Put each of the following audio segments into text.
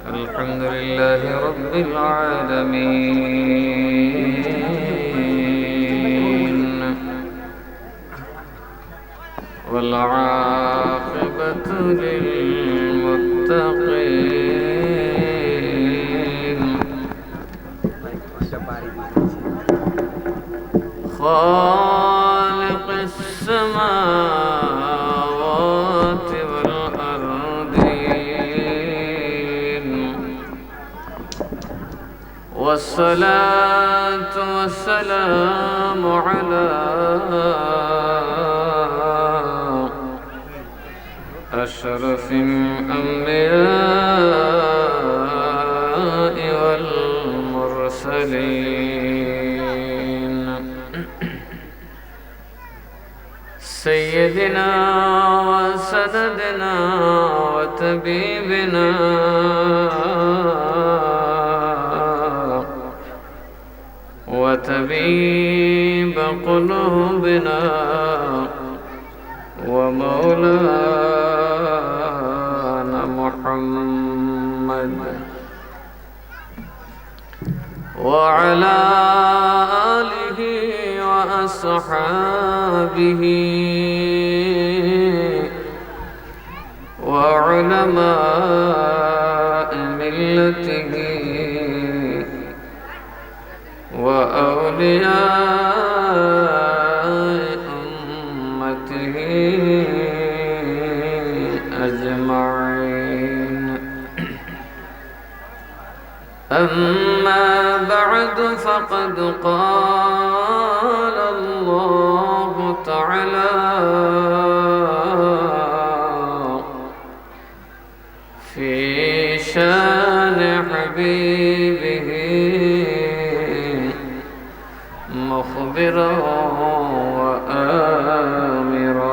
الحمد لله رب العالمين والعاقبة للمتقين خالق السماوات والأرضين والصلاة والسلام على أشرف الأنبياء والمرسلين سيدنا وسندنا وطبيبنا وطبيب قلوبنا ومولانا محمد وعلى آله وأصحابه وعلماء ملته وأولياء أمته أجمعين أما بعد فقد قال الله تعالى في شان حبيبه مخبرا وآمرا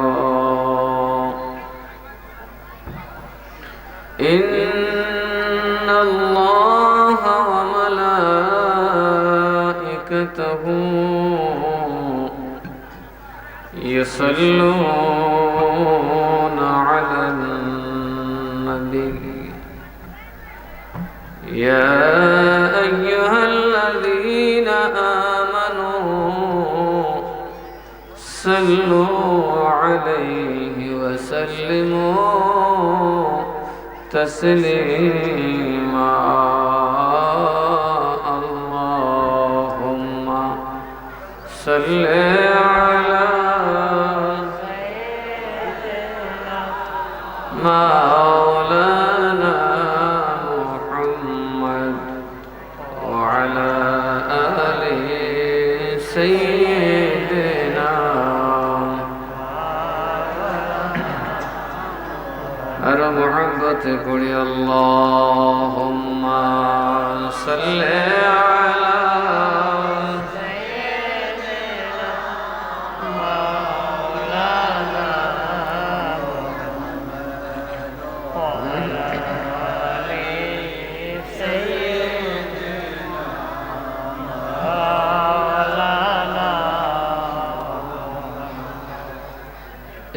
إن الله وملائكته يصلون على النبي يا أيها الذين آمنوا صلوا عليه وسلموا تسليما اللهم صل على سيدنا مولانا محمد وعلى آل سيدنا আর محبت করি اللهم صل على سيدنا مولانا وعلى آل سيدنا مولانا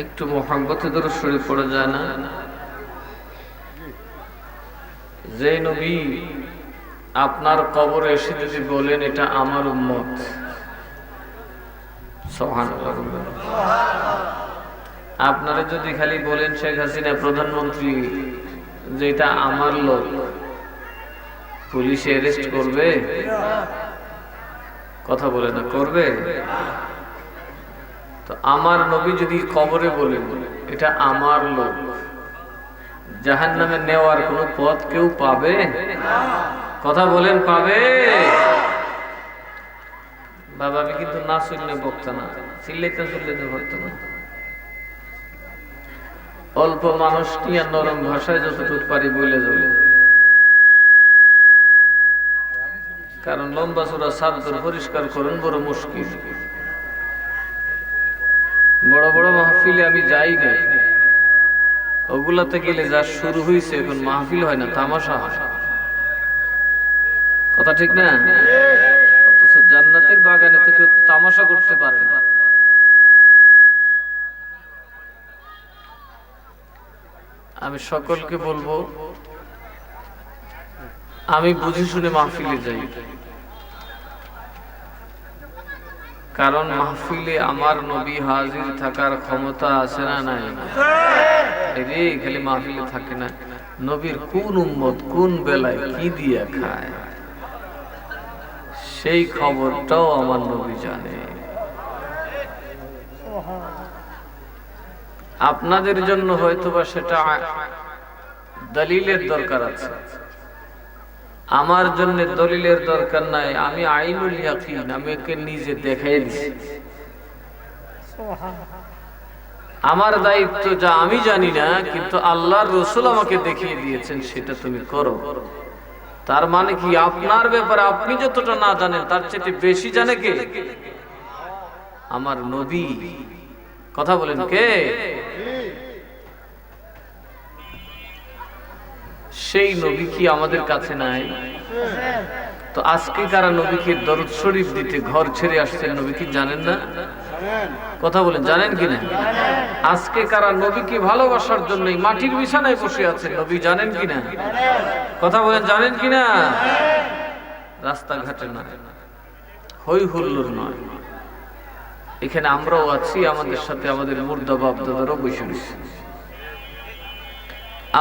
একটু মোহাম্মতে দরুদ শরীফ পড়া যায় না যে নবী আপনার কবরে এসে যদি বলেন এটা আমার উম্মত সুবহানাল্লাহ আপনারা যদি খালি বলেন শেখ হাসিনা প্রধানমন্ত্রী যে এটা আমার লোক পুলিশে অ্যারেস্ট করবে কথা বলে না করবে তো আমার নবী যদি কবরে বলেন এটা আমার লোক জাহান্নামে নেওয়ার কোনো পথ কেউ পাবে কথা বলেন পাবে বাবা আমি কিন্তু না শুনলে বক্তা না চিল্লাইতে চিল্লাইতে বক্তা না অল্প মানুষ কি আর নরম ভাষায় যতটুকু পারি বলে যাবে কারণ লম্বা চূড়া চাদর পরিষ্কার করেন বড় মুশকিল। বড় বড় মাহফিলে আমি যাই না, ওগুলাতে গেলে যা শুরু হয়েছে এখন মাহফিল হয় না, তামাশা হয়। কথা ঠিক না? অথচ জান্নাতের বাগানে তো কেউ তামাশা করতে পারে না। আমি সকলকে বলবো, আমি বুঝে শুনে মাহফিলে যাই, কারণ মাহফিলে আমার নবী হাজির থাকার ক্ষমতা আছে না নাই? রে খালি মাহফিলে থাকে না, নবীর কোন উম্মত কোন বেলায় কি দিয়া খায় সেই খবরটাও আমার নবী জানে। আপনাদের জন্য হয়তোবা সেটা দলিলের দরকার আছে, আমার জন্য দলিলের দরকার নাই। আমি আইনুল ইয়াকিন, আমি একে নিজে দেখাই দিছি। আমার দায়িত্ব যা আমি জানি না, কিন্তু আল্লাহর রাসূল আমাকে দেখিয়ে দিয়েছেন সেটা তুমি করো। তার মানে কি আপনার ব্যাপারে আপনি যতটা না জানেন তার চেয়ে বেশি জানে কে? আমার নবী। কথা বলেন কে? সেই নবী কি আমাদের কাছে নাই? তো আজকে কারা নবীকে দরুদ শরীফ দিতে ঘর ছেড়ে আসছেন, নবী কি জানেন না? কথা বলেন, জানেন কিনা? আজকে কারা নবীকে ভালোবাসার জন্য মাটির বিছানায় বসে আছেন, নবী জানেন কিনা? কথা বলেন, জানেন কিনা? রাস্তাঘাটে না, হই হুল্লোড় নয়, এখানে আমরাও আছি, আমাদের সাথে আমাদের মুর্দা বাপ দাদারও বসে রয়েছে।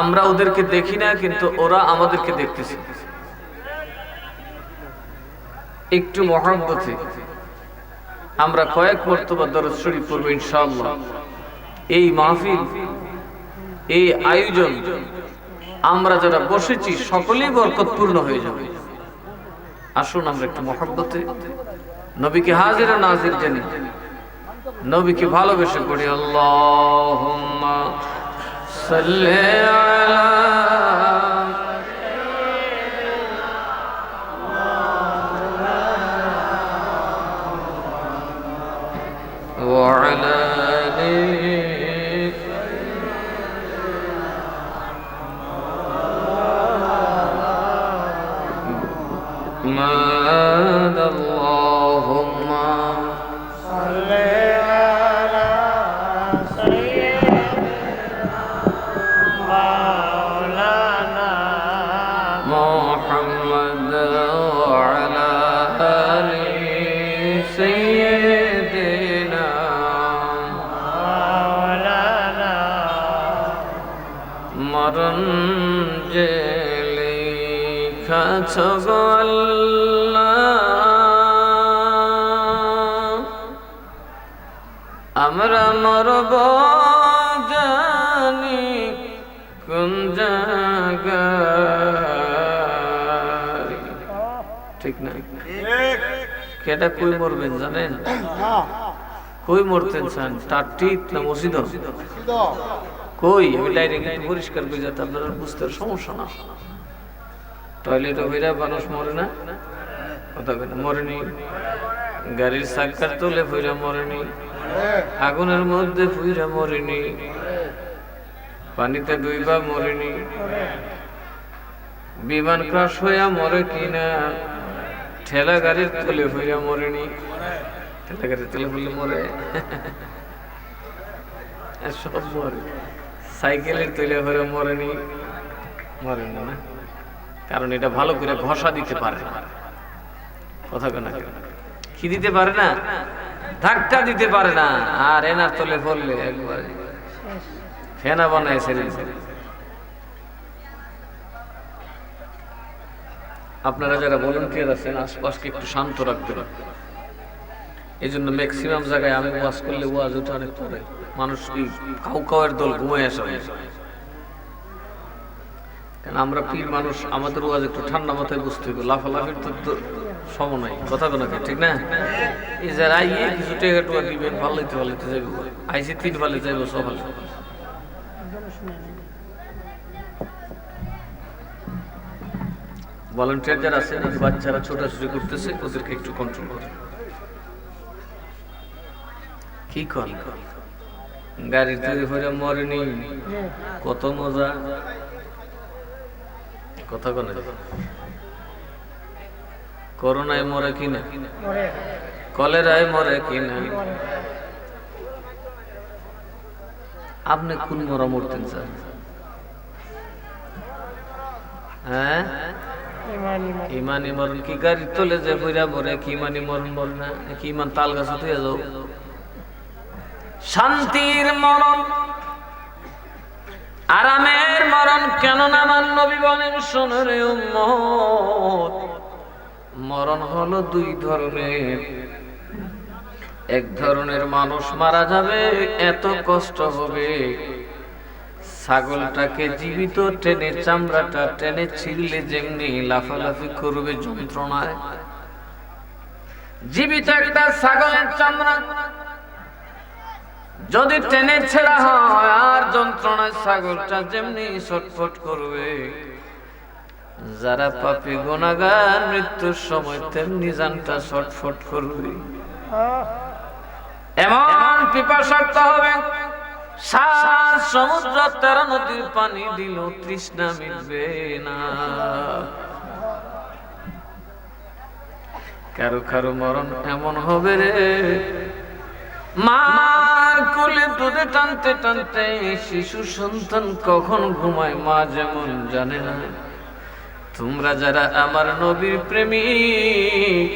আমরা ওদেরকে দেখি না, কিন্তু ওরা আমাদেরকে দেখতেছে। একটু মহব্বতে আমরা কয়েক মর্তবা দরুদ শরীফ পড়ব ইনশাআল্লাহ। এই মাহফিল, এই আয়োজন আমরা যারা বসেছি সকলেই বরকতপূর্ণ হয়ে যাবে। আসুন আমরা একটু মহব্বতে নবীকে হাজির ও নাজির জানি, নবীকে ভালোবেসে পড়ি। আল্লাহুম্মা সাল্লি আলা ওয়া আলা محمد اللهم صل على سيدنا مولانا محمد وعلى آل سيدنا مولانا মরণ জেলে আমরা মরব জানি কোন জায়গায়, ঠিক না? কেটা কই মরবেন জানেন? কই মরতেন চান? টাটিত না মসজিদ? কই? আমি ডাইরেক্ট একটু পরিষ্কার করে যাতে আপনারা বুঝতে সমস্যা না। টয়লেটে হইরা মানুষ মরে না? কথা কেন মরেনি? গাড়ির চাকার তলে ফুইরা মরেনি, আগুনের মধ্যে ফুইরা মরেনি, পানিতে ডুইবা মরেনি, বিমান ক্রাশ হইয়া মরে কিনা, ঠেলা গাড়ির তলে ফুইরা মরেনি, ঠেলা গাড়ির তলে ফুলে মরে, সব মরে, সাইকেলের তলে হয়ে মরেনি, মরে না, কারণ এটা ভালো করে ঘষা দিতে পারে না। কথা কেন কি দিতে পারে না? ধাক্কা দিতে পারে না। আর এনার তলে পড়লে একবারে ফেনা বানায় ছেড়ে দিতে। আপনারা যারা ভলান্টিয়ার আছেন আশপাশকে একটু শান্ত রাখতে পারবেন। এই জন্য ম্যাক্সিমাম জায়গায় আমি ওয়াজ করলে ওয়াজ উঠে অনেক পরে মানুষ কাউকাওয়ের দল ঘুমায় আসে। কারণ আমরা পীর মানুষ, আমাদের ওয়াজ একটু ঠান্ডা মাথায় বুঝতে হবে, লাফালাফির তো সম নাই। কথা কোনাকে ঠিক না? এই যারা আইয়ে কিছু টেকা টুকা দিবেন, ভালোইতে ভালোইতে যাইব, আইসি 3 ফালে যাইব সকালে। ভলান্টিয়ার যারা আছে, বাচ্চারা ছোটাছুটি করতেছে, ওদেরকে একটু কন্ট্রোল করে। কি কর গাড়ি তৈরি হয়ে মরেনি, কত মজা কথা বলে। করোনায় মরে কিনা, কলেরায় মরে কিনা, আপনি কোন মরা মরতেন স্যার? হ্যাঁ, ইমানি মরণ কি গাড়ি তোলে যে বইরা মরে? কি ইমানি মরণ মরে না? কি ইমান তাল গাছ তুই যাও? শান্তির মরণ, আরামের মরণ কেন না? আমার নবী বলেন, শোনো রে উম্মত, মরণ হলো দুই ধরনের। এক ধরনের মানুষ মারা যাবে, এত কষ্ট হবে, ছাগলটাকে জীবিত টেনে চামড়াটা টেনে ছিঁড়লে যেমনি লাফালাফি করবে যন্ত্রণায়, জীবিত একটা ছাগলের চামড়া যদি টেনে ছেড়া হয় আর যন্ত্রণায় ছাগলটা যেমনি ছটফট করবে, যারা পাপী গুনাহগার মৃত্যুর সময় তেমনি জানটা ছটফট করবে। এমন পিপাসার্ত হবে, 7 সমুদ্র 13 নদীর পানি দিল তৃষ্ণা মিটবে না। কারো কারো মরণ এমন হবে রে, মার কোলে দুধে টানতে টানতে শিশু সন্তান কখন ঘুমায় মা যেমন জানে না। তোমরা যারা আমার নবীর প্রেমিক,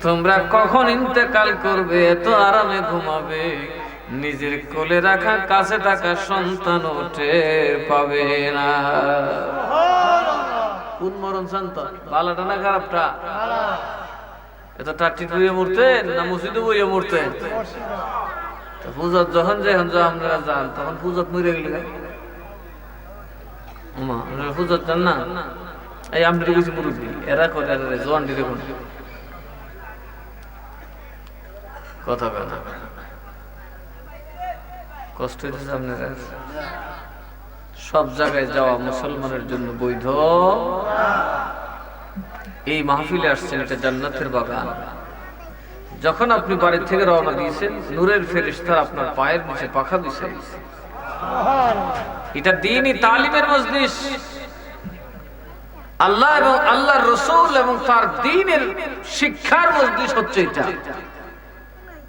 তোমরা কখন ইন্তেকাল করবে এত আরামে ঘুমাবে, নিজের কোলে রাখা কাছে থাকা সন্তান টের পাবে না। কোন মরণ সন্তান, ভালোটা না খারাপটা? এত টাটি বইয়ে মরতেন না মসজিদে বইয়ে মরতেন? পূজা যখন আপনারা যান তখন পূজা মরে গেলে পূজার যান না, এই আমি কিছু মুরব্বী এরা করে জোয়ান দিলে কথা কথা কষ্ট হইতেছে আপনারা। সব জায়গায় যাওয়া মুসলমানের জন্য বৈধ। এই মাহফিলে আসছেন, এটা জান্নাতের বাগান। যখন আপনি বাড়ি থেকে রওনা দিয়েছেন, নূরের ফেরেশতারা আপনার পায়ের নিচে পাখা বিছাইছে। এটা দ্বীনি তালিমের মজলিস। আল্লাহ এবং আল্লাহর রাসূল এবং তার দ্বীনের শিক্ষার মজলিস হচ্ছে এটা।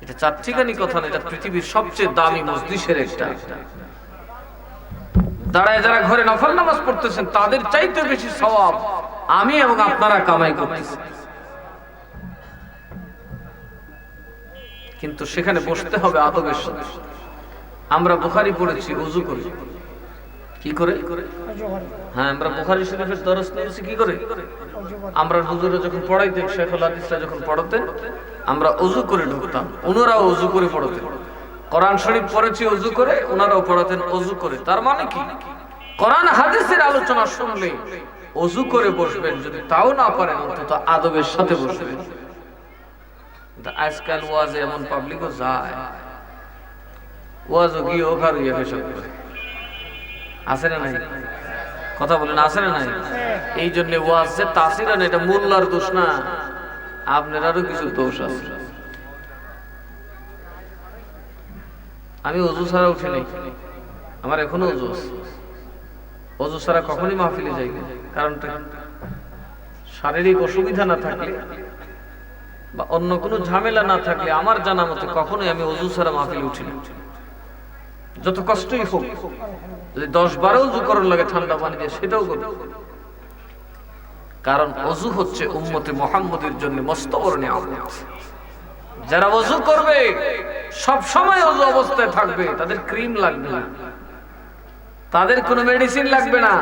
এটা চারটিখানি কথা না, এটা পৃথিবীর সবচেয়ে দামি মজলিসের একটা। দাঁড়ায় যারা ঘরে নফল নামাজ পড়তেছেন তাদের চাইতে বেশি সওয়াব আমি এবং আপনারা কামাই করতেছি, কিন্তু সেখানে বসতে হবে আদবের সাথে। আমরা বুখারী পড়েছি ওযু করে, কি করে? হ্যাঁ, আমরা বুখারী শরীফের দরস নিয়েছি কি করে? আমরা হুজুরে যখন পড়াইতেন, শেখুল হাদিসরা যখন পড়াতেন, আমরা ওযু করে ঢুকতাম, ওনারাও ওযু করে পড়াতেন। কোরআন শরীফ পড়েছি ওযু করে, ওনারাও পড়াতেন ওযু করে। তার মানে কি? কোরআন হাদিসের আলোচনা শুনলে ওযু করে বসবেন, যদি তাও না পারেন অন্তত আদবের সাথে বসবেন। আজকাল ওয়াজে এমন পাবলিকও যায়, ওয়াজও গিয়ে ওখার ইয়ে পেশাব করে, আছে না নাই? কথা বলেন, আছে না নাই? এই জন্য ওয়াজ যে তাসির না, এটা মোল্লার দোষ না, আপনার আরো কিছু দোষ আছে। আমি ওযু ছাড়া উঠি নাই, আমার এখনো ওযু আছে। ওযু ছাড়া কখনই মাহফিলে যাই না। কারণটা শারীরিক অসুবিধা না থাকলে বা অন্য কোনো ঝামেলা না থাকলে আমার জানা মতে কখনোই আমি ওযু ছাড়া মাহফিলে উঠি না। যত কষ্টই হোক, যদি 10-12 ওযু করার লাগে ঠান্ডা পানি দিয়ে, সেটাও করব। কারণ ওযু হচ্ছে উম্মতে মুহাম্মদের জন্য মস্ত বড় নিয়ামত। যারা ওযু করবে সব সময় ওযু অবস্থায় থাকবে, তাদের ক্রিম লাগবে না, তাদের কোনো মেডিসিন লাগবে না।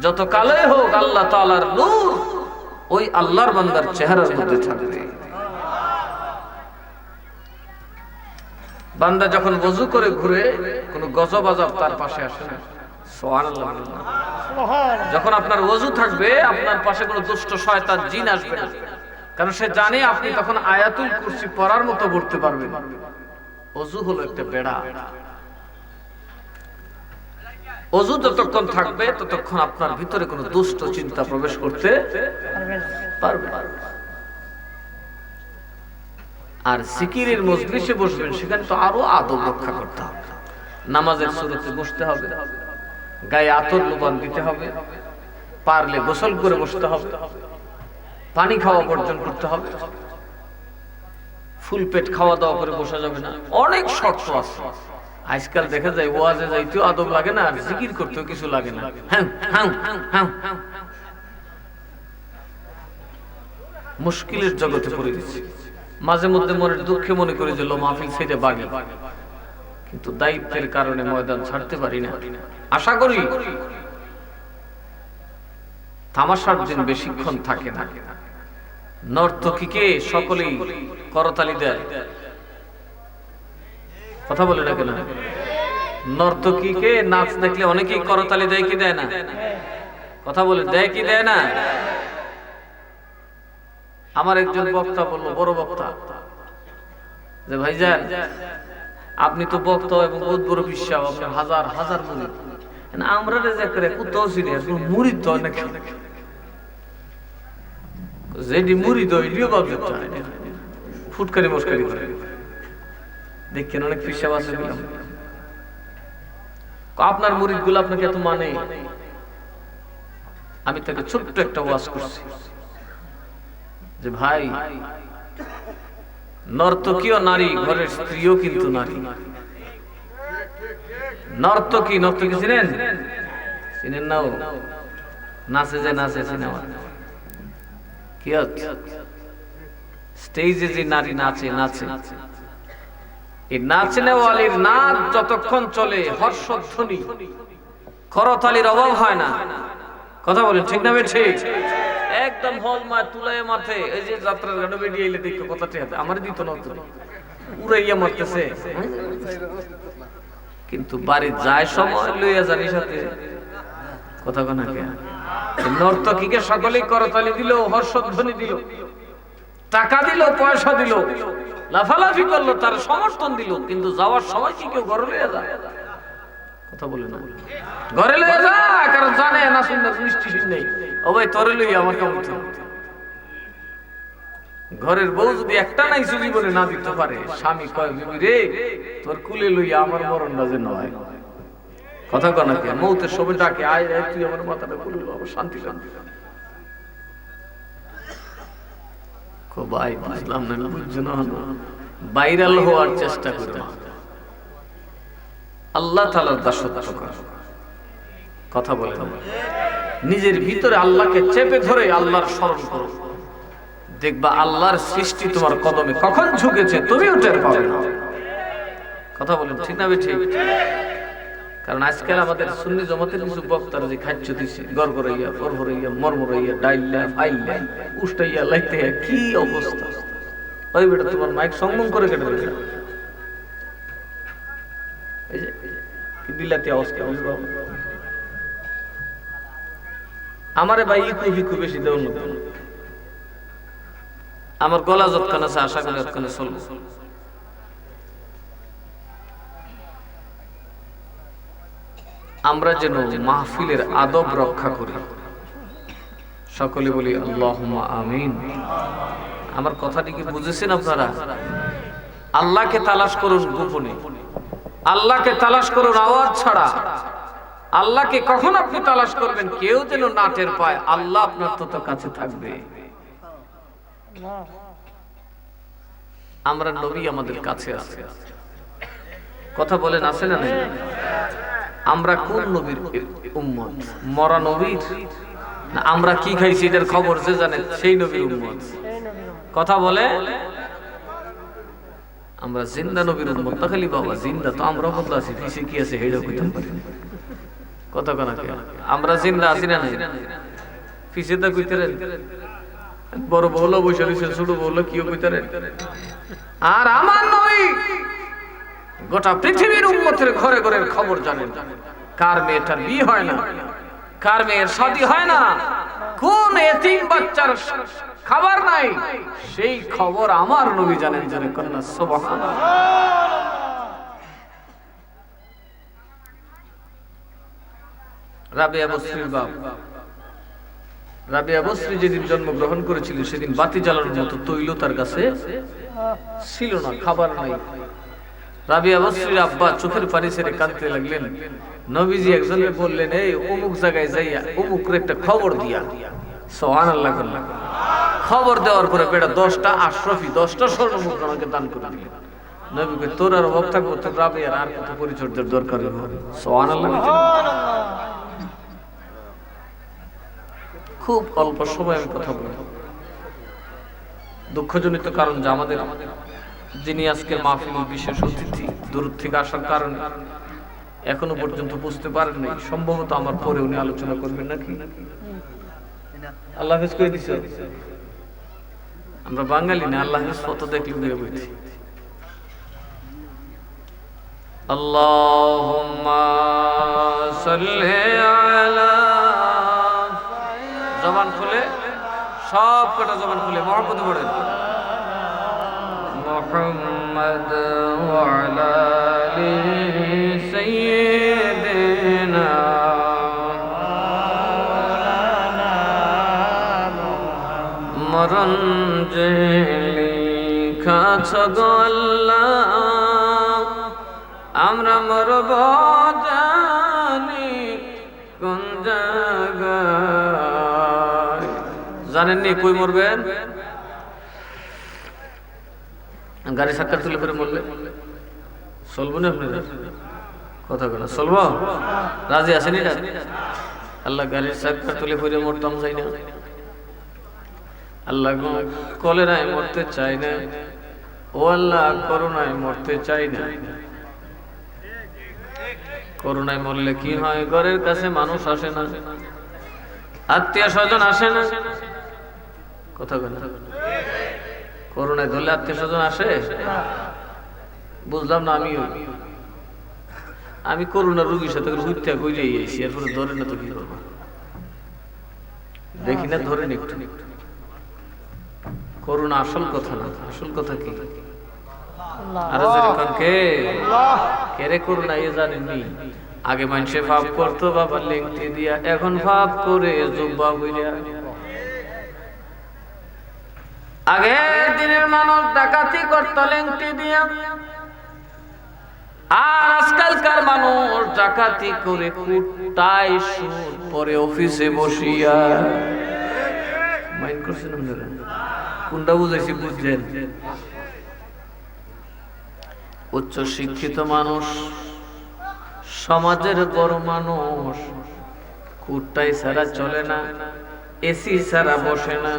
যত কালোই হোক, আল্লাহ তাআলার নূর ওই আল্লাহর বান্দার চেহারার মধ্যে থাকবে। বান্দা যখন ওযু করে ঘুরে, কোনো গজব আযাব তার পাশে আসে না। সুবহানাল্লাহ। যখন আপনার ওযু থাকবে, আপনার পাশে কোনো দুষ্ট শয়তান জিন আসবে না, কারণ সে জানে আপনি তখন আয়াতুল কুরসি পড়ার মতো পড়তে পারবেন। ওযু হলো একটা বেড়া। ওযু যতক্ষণ থাকবে ততক্ষণ আপনার ভিতরে কোনো দুষ্ট চিন্তা প্রবেশ করতে পারবে না। আর জিকিরের মজলিসে বসবেন, সেখানে তো আরো আদব রক্ষা করতে হবে। নামাজের সুরতে বসতে হবে, গায়ে আতর লোবান দিতে হবে, পারলে গোসল করে বসতে হবে, পানি খাওয়া বর্জন করতে হবে, ফুল পেট খাওয়া দাওয়া করে বসা যাবে না। অনেক শর্ত আছে। আজকাল দেখা যায় ওয়াজে যাইতেও আদব লাগে না, আর জিকির করতেও কিছু লাগে না। মুশকিলের জগতে পড়ে গেছে। মাঝে মধ্যে মনের দুঃখে মনে করি যে লো মাহফিল ছেড়ে বাগি, কিন্তু দায়িত্বের কারণে ময়দান ছাড়তে পারি না। আশা করি তামাশার দিন বেশিক্ষণ থাকে না। নর্তকীকে সকলেই করতালি দেয়, কথা বলে না কেন? নর্তকীকে নাচ দেখলে অনেকেই করতালি দেয় কি দেয় না? কথা বলে দেয় কি দেয় না? আমার একজন বক্তা বলল, বড় বক্তা, যে ভাইজান আপনি তো বক্তা এবং বহুত বড় বিশ্বাস, আপনার হাজার হাজার মুরিদ, আমরা যে করে কোথাও সিরিয়াস মুরিদ তো অনেক, যেটি মুরিদ হইলেও বাবু ফুটকারি মস্কারি করে দেখছেন অনেক বিশ্বাস আছে। আপনার মুরিদ গুলো আপনাকে এত মানে? আমি তাকে ছোট্ট একটা ওয়াজ করছি যে ভাই, নর্তকীও নারী, ঘরের স্ত্রীও কিন্তু নারী। নর্তকী, নর্তকী চিনেন? চিনেন না? নাচে যে নাচে সিনেমা, কি স্টেজে যে নারী নাচে, নাচে এই নাচনেওয়ালির নাচ যতক্ষণ চলে হর্ষধ্বনি করতালির অভাব হয় না। কথা বলেন ঠিক না? ঠিক। একদম হল মা তুলায় মাঠে, এই যে যাত্রার গানে বেরিয়ে এলে দেখো কথাটি হাতে আমার দিত না, উড়াইয়া মারতেছে, কিন্তু বাড়ি যায় সময় লইয়া জানি সাথে কথা কোনা কে। নর্তকীকে সকলেই করতালি দিল, হর্ষধ্বনি দিল, টাকা দিল, পয়সা দিল, লাফালাফি করলো, তার সমর্থন দিল, কিন্তু যাওয়ার সময় কি কেউ ঘরে লইয়া যায়? কথা বলে না, ঘরে লইয়া যায়, কারণ জানে না সুন্দর মিষ্টি নেই, ও ভাই তোরে লইয়া আমার কেমন। ঘরের বউ যদি একটা নাই চুরি বলে না দিতে পারে, স্বামী কয় বিবি রে তোর কুলে লইয়া আমার মরণটা যে নয়। কথা কনা কে? মৌতের সময় ডাকে, আয় আয় তুই আমার মাথাটা কুলে লো, আমার শান্তি শান্তি। ভাই বুঝলাম না, বুঝছো না, ভাইরাল হওয়ার চেষ্টা করো, আল্লাহ তাআলার দাসত্ব করো। কথা বলে নিজের ভিতরে আল্লাহকে চেপে ধরে আল্লাহর স্মরণ করো, দেখবা আল্লাহর সৃষ্টি তোমার কদমে কখন ঝুঁকেছে তুমিও টের পাবে না। কথা বলেন ঠিক না? ঠিক। কারণ আজকাল আমাদের সুন্নি জমাতের কিছু বক্তারা যে খাদ্য দিচ্ছে, গড়গড়াইয়া, ফরফরাইয়া, মরমরাইয়া, ডাইলা, ফাইলা, উষ্টাইয়া, লাইতে, কি অবস্থা! ওই বেটা তোমার মাইক সংযম করে কেটে দেবে। এই যে কি বিলাতি অবস্থা, আমারে ভাই ইকু বিকু বেশি দেওয়ার মতো। আমার গলা যতক্ষণ আছে আশা করি যতক্ষণে চলবে। আমরা যেন মাহফিলের আদব রক্ষা করি, সকলে বলি আল্লাহুম্মা আমিন। আমার কথাটি কি বুঝেছেন আপনারা? আল্লাহকে তালাশ করুন গোপনে, আল্লাহকে তালাশ করুন আওয়াজ ছাড়া। আল্লাহকে কখন আপনি তালাশ করবেন কেউ যেন না টের পায়, আল্লাহ আপনার তত কাছে থাকবে। আমরা নবী আমাদের কাছে আছে, কথা বলেন আছে না? আমরা কোন নবীর উম্মত? মরা নবীর? না আমরা কি খাইছি এটার খবর যে জানে সেই নবীর উম্মত? কথা বলে আমরা জিন্দা নবীর উম্মত না খালি বাবা, জিন্দা তো আমরা বদলা আছি, পিছে কি আছে হেডা কইতাম পারি। কথা কোনা কে? আমরা জিন্দা আছি না? নাই পিছে তা কইতারেন, বড় বউলা বসে রইছে, ছোট বউলা কিও কইতারেন। আর আমার নবী গোটা পৃথিবীর উম্মতের ঘরে ঘরের খবর জানেন। কার মেয়েটার বিয়ে হয় না, কার মেয়ের শাদী হয় না, কোন এতিম বাচ্চার খাবার নাই, সেই খবর আমার নবী জানেন। জোরে কন্যা সুবহানাল্লাহ। রাবিয়া বসরির বাপ। রাবিয়া বসরি যেদিন জন্মগ্রহণ করেছিল সেদিন বাতি জ্বালানোর মতো তৈল তার কাছে ছিল না, খাবার নাই। রাবিয়া বসরির আব্বা চোখের পানি ছেড়ে কাঁদতে লাগলেন। নবীজি একজনকে বললেন, এই অমুক জায়গায় যাইয়া অমুকের একটা খবর দিয়া। সুবহানাল্লাহ। খবর দেওয়ার পরে বেটা 10টা আশরাফি 10টা স্বর্ণ মুদ্রা আমাকে দান করে দিলেন। নবীকে তোর আর অভাব থাকবো, তোর রাবিয়ার আর কত পরিচর্যার দরকার হবে। সুবহানাল্লাহ। খুব অল্প সময় আমি কথা বলব। দুঃখজনিত কারণ যে আমাদের যিনি আজকে মাহফিলের বিশেষ অতিথি দূর থেকে আসার কারণে এখনো পর্যন্ত বুঝতে পারেন নাই। সম্ভবত আমার পরে উনি আলোচনা করবেন নাকি? আল্লাহ হাফেজ করে দিছে। আমরা বাঙালি না, আল্লাহ হাফেজ ফটো দেখলে বুঝে বলছি। আল্লাহুম্মা সাল্লি আলা, জবান খুলে, সব কটা জবান খুলে মহব্বতে পড়েন। মুহাম্মদ ওয়া আলা আলি সাইয়্যিদিনা মরণ যে লিখাছ গো আল্লাহ, আমরা মরব জানি কোন জায়গায়। জানেননি কই মরবেন? গাড়ি সাক্ষাৎ তুলে ফেরে মরলে চলবো না? আপনারা কথা বলা চলবো? রাজি আছেন? আল্লাহ গাড়ির সাক্ষাৎ তুলে ফিরে মরতাম চাই না। আল্লাহ কলেরায় মরতে চাই না। ও আল্লাহ করোনায় মরতে চাই না। করোনায় মরলে কি হয়? ঘরের কাছে মানুষ আসে না, আত্মীয় স্বজন আসে না। কথা বলে করোনায় ধরলে আত্মীয় স্বজন আসে? বুঝলাম না। আমি করোনা রোগীর সাথে ঘুরতে কইলে এসেছি, এরপরে ধরে না তো কি করবো? দেখি না, ধরেন একটু। করোনা আসল কথা না। আসল কথা কি? আরো যেরকম কে রে করোনা এ জানেননি? আগে মানুষে ভাব করতো বাবা লেংটি দিয়া, এখন ভাব করে জুব্বা বইরা। আগে দিনের মানুষ ডাকাতি করতো লেংটি দিয়া, আর আজকালকার মানুষ ডাকাতি করে কুটাই সুদ পরে অফিসে বসিয়া। মাইন্ড করছেন আপনারা? কোনটা বুঝাইছি বুঝছেন? উচ্চ শিক্ষিত মানুষ, সমাজের বড় মানুষ কুটাই ছাড়া চলে না, এসি ছাড়া বসে না।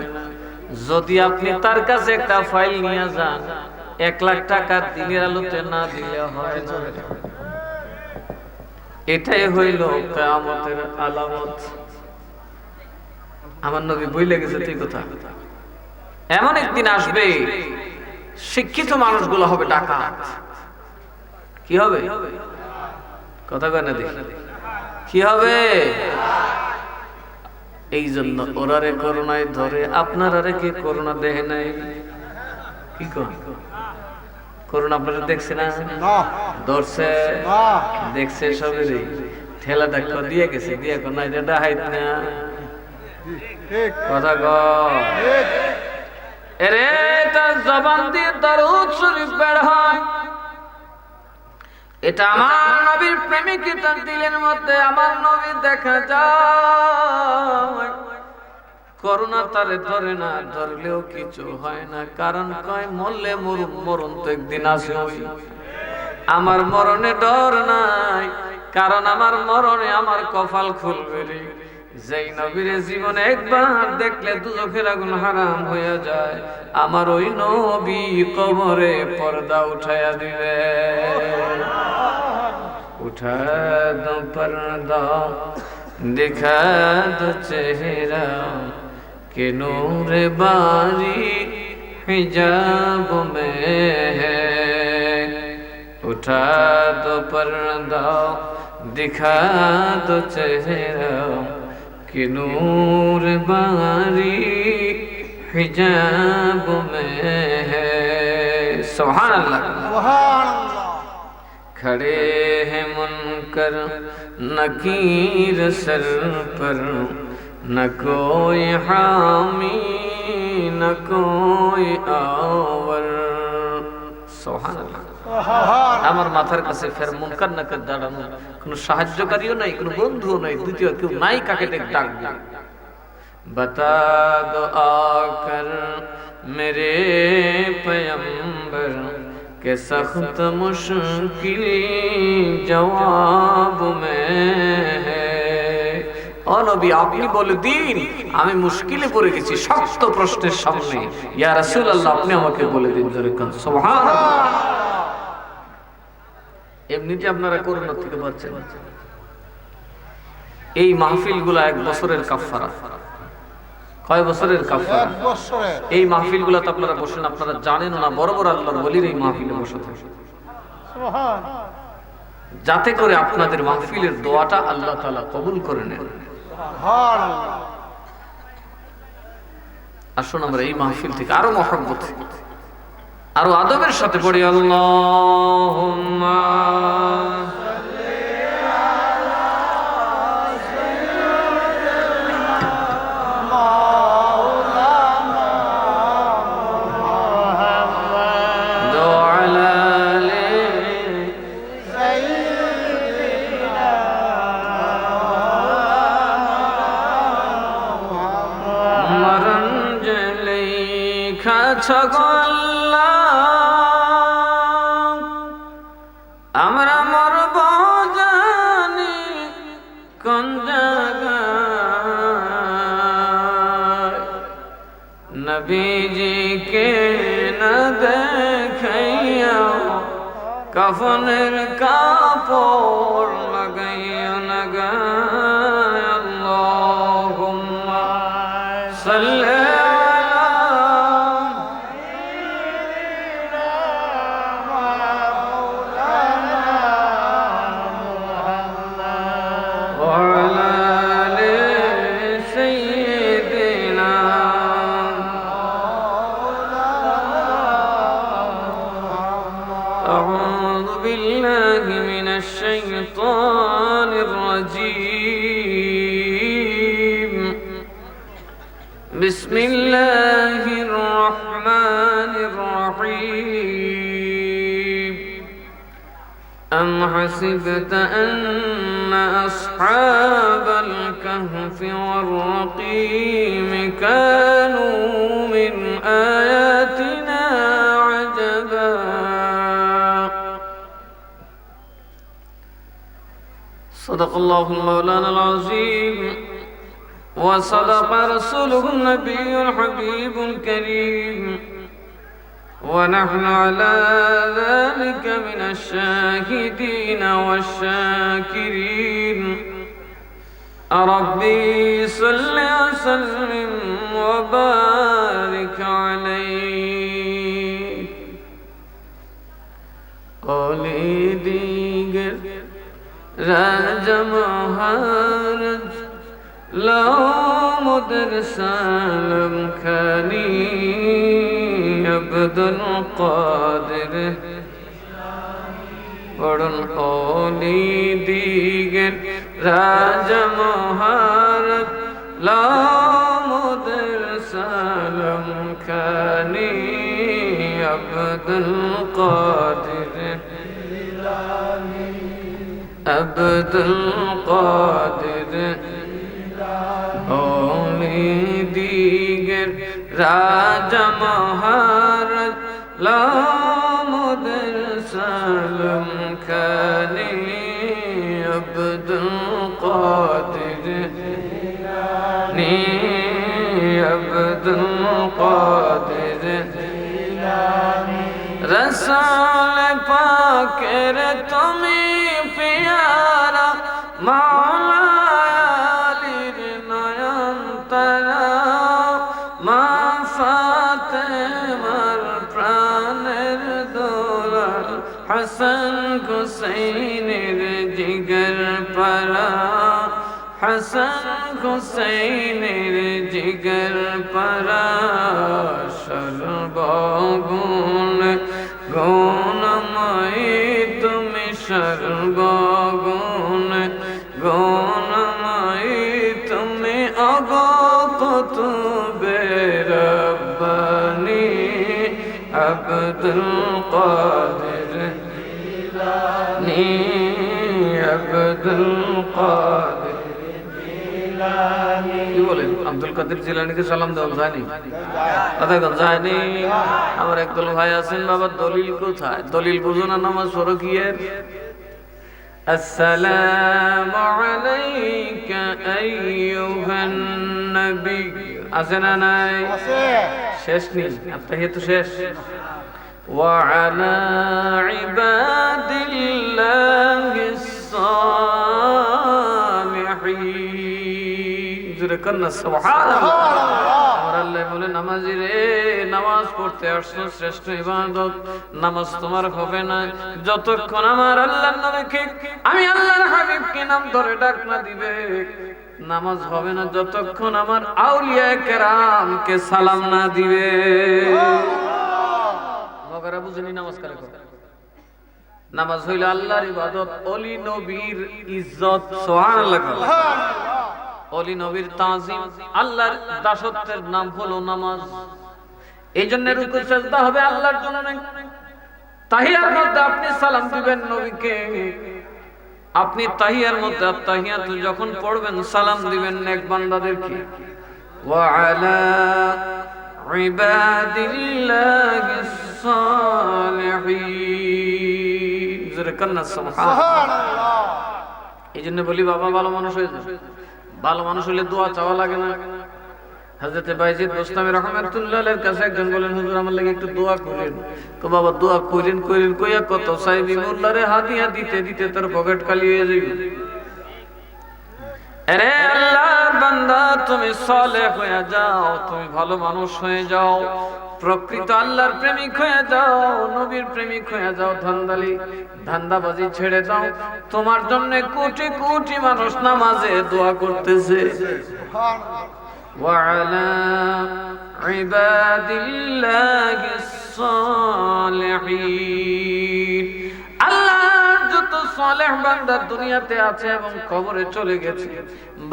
যদি আপনি তার কাছে একটা ফাইল নিয়ে যান, 1 লাখ টাকা দিনের আলোতে না দিলে হয় না। এটাই হইল কিয়ামতের আলামত। আমার নবী বইলে গেছে তুই কথা। এমন একদিন আসবে শিক্ষিত মানুষগুলো হবে ডাকাত। কি হবে? কথা কয় না দেখি। কি হবে? এই জন্য ওরারে করোনায় ধরে, আপনারারে কি করোনা দেহে নাই? কি কর করোনা আপনারা দেখছে না? ধরছে, দেখছে সবেরই। ঠেলা ডাক্তার দিয়ে গেছে, দিয়ে কোন এটা ডাহাইত না। কথা কয় এরে, এটা জবান দিয়ে দরুদ শরীফ বের হয়। এটা আমার নবীর প্রেমিকা দিলের মধ্যে আমার নবী দেখা যায়। করোনা তারে ধরে না, ধরলেও কিছু হয় না। কারণ কয় মরলে মরুন, মরণ তো একদিন আসে। আমার মরণে ডর নাই, কারণ আমার মরণে আমার কপাল খুলবে রে। যেই নবীর জীবনে একবার দেখলে দুজখের আগুন হারাম হয়ে যায়, আমার ওই নবী কবরে পর্দা উঠাইয়া দিবে। উঠা দো পর্দা, দেখা দো চেহারা, কে নূর বারি হিজাব মে হ্যায়। উঠা দো পর্দা, দিখা দো চেহারা, কে নূর বারি হিজাব মে হ্যায়। সুবহানাল্লাহ। खड़े हैं मुनकर नकीर सर पर, न कोई हामी न कोई आवर। सुबहानाल्लाह। আমার মাথার কাছে ফের মুনকার নাকির দাঁড়ানো, কোনো সাহায্যকারীও নাই, কোনো বন্ধুও নাই, দ্বিতীয় কেউ নাই কাকে ডাকবে। बता दो आकर मेरे पैगंबर के सख्त मुश्किल जवाब में है। ও নবী, আপনি বলে দিন আমি মুশকিলে পড়ে গেছি, শক্ত প্রশ্নের সামনে। ইয়া রাসূলুল্লাহ, আপনি আমাকে বলে দিন। জোরে কান সুবহানাল্লাহ। এমনিতে আপনারা করোনা থেকে বাঁচছেন। এই মাহফিলগুলো 1 বছরের কাফারা। কয় বছরের কাফারা? 1 বছরের। এই মাহফিলগুলোতে আপনারা বসেন, আপনারা জানেন না বড় বড় আল্লাহর ওলির এই মাহফিলে বসে থাকে, সুবহানাল্লাহ, যাতে করে আপনাদের মাহফিলের দোয়াটা আল্লাহ তাআলা কবুল করে নেন। সুবহানাল্লাহ। আসুন আমরা এই মাহফিল থেকে আরো মহব্বত, আরো আদবের সাথে পড়ি আল্লাহুম্মা আমরা মরব জানি কোন জায়গায়, নবীজিকে না দেখাইয়া কাফনের কাপড় লাগাইয়া না গায়। আল্লাহুম্মা সাল্লি بسم الله الرحمن الرحيم أم حسبت أن أصحاب الكهف والرقيم كانوا من آياتنا عجبا صدق الله المولانا العظيم وصدق رسوله النبي الحبيب الكريم ونحن على ذلك من الشاهدين والشاكرين ربي صل وسلم وبارك عليه قولي ديگر راجا مهارج لو مدر سالم خاني عبد القادر পড়ুন ওলি দিগের রাজা মহারত লামুদের সালম খানি আব্দুল কাদের আব্দুল কাদের ওলি দিগের রাজা মহারত লামুদের সালম খানি আব্দুল কাদের নি আব্দুল কাদের রসূল পাকের তুমি পিয়ারা মাওলা আলীর নয়ন তারা মা ফাতেমার প্রাণের দোলাল হাসান হুসাইনের জিগর পারা হাসান হুসাইনের জিগর পারা সর্বগুণ গুণময়ী তুমি আব্দুল কাদের জিলানী আব্দুল কাদের জিলানী কি বলেন আব্দুল কাদের জিলানীকে সালাম দেওয়া জানি কথা কোন জানি আমার একদল ভাই আছেন বাবা দলিল কোথায় দলিল বুঝো না নামাজ পড়ো কি এর আসসালামু আলাইকা আইয়ুহান নবী আছে না নাই আছে শেষ নেই আত্তাহিয়াতু শেষ ওয়া আলা ইবাদিল্লাহিস সালিহিন জোরে কন্না সুবহানাল্লাহ আমার আল্লাহ বলে নামাজি রে নামাজ পড়তে আসছো শ্রেষ্ঠ ইবাদত নামাজ তোমার হবে না যতক্ষণ আমার আল্লাহর নবীকে আমি আল্লাহর হাবিবকে নাম ধরে ডাক না দিবে নামাজ হবে না যতক্ষণ আমার আউলিয়া কেরামকে সালাম না দিবে মগরা বুঝনি নামাজ কারে করে নামাজ হইল আল্লাহর ইবাদত ওলি নবীর ইজ্জত সুবহানাল্লাহ ওলি নবীর তাজিম আল্লাহর দাসত্বের নাম হলো নামাজ এইজন্য রুকু সিজদা হবে আল্লাহর জন্য তাহিয়ার মধ্যে আপনি সালাম দিবেন নবীকে আপনি তাহিয়ার মধ্যে আত্তাহিয়াতু যখন পড়বেন সালাম দিবেন নেক বান্দাদেরকে ওয়া আলা ইবাদিল্লাহিস সালিহিন জোরে কান্না সুবহানাল্লাহ এইজন্য বলি বাবা ভালো মানুষ হয়ে যাও ভালো মানুষ হলে দোয়া চাওয়া লাগে না হযরত বাইজিদ বুস্তামি রাহমাতুল্লাহ আলাইহির কাছে একজন বলেন হুজুর আমার লাগি একটু দোয়া করেন তো বাবা দোয়া করেন কইয়া কত সাহেবী মোল্লারে হাদিয়া দিতে দিতে তার পকেট খালি হয়ে যাবে আরে আল্লাহর বান্দা তুমি সালেহ হয়ে যাও তুমি ভালো মানুষ হয়ে যাও প্রকৃত আল্লাহর প্রেমিক হয়ে যাও নবীর প্রেমিক হয়ে যাও ধান্দাবাজি ছেড়ে দাও তোমার জন্য কোটি কোটি মানুষ নামাজে দোয়া করতেছে وعلى عباد الله الصالحين আল্লাহর যত সালেহ বান্দা দুনিয়াতে আছে এবং কবরে চলে গেছে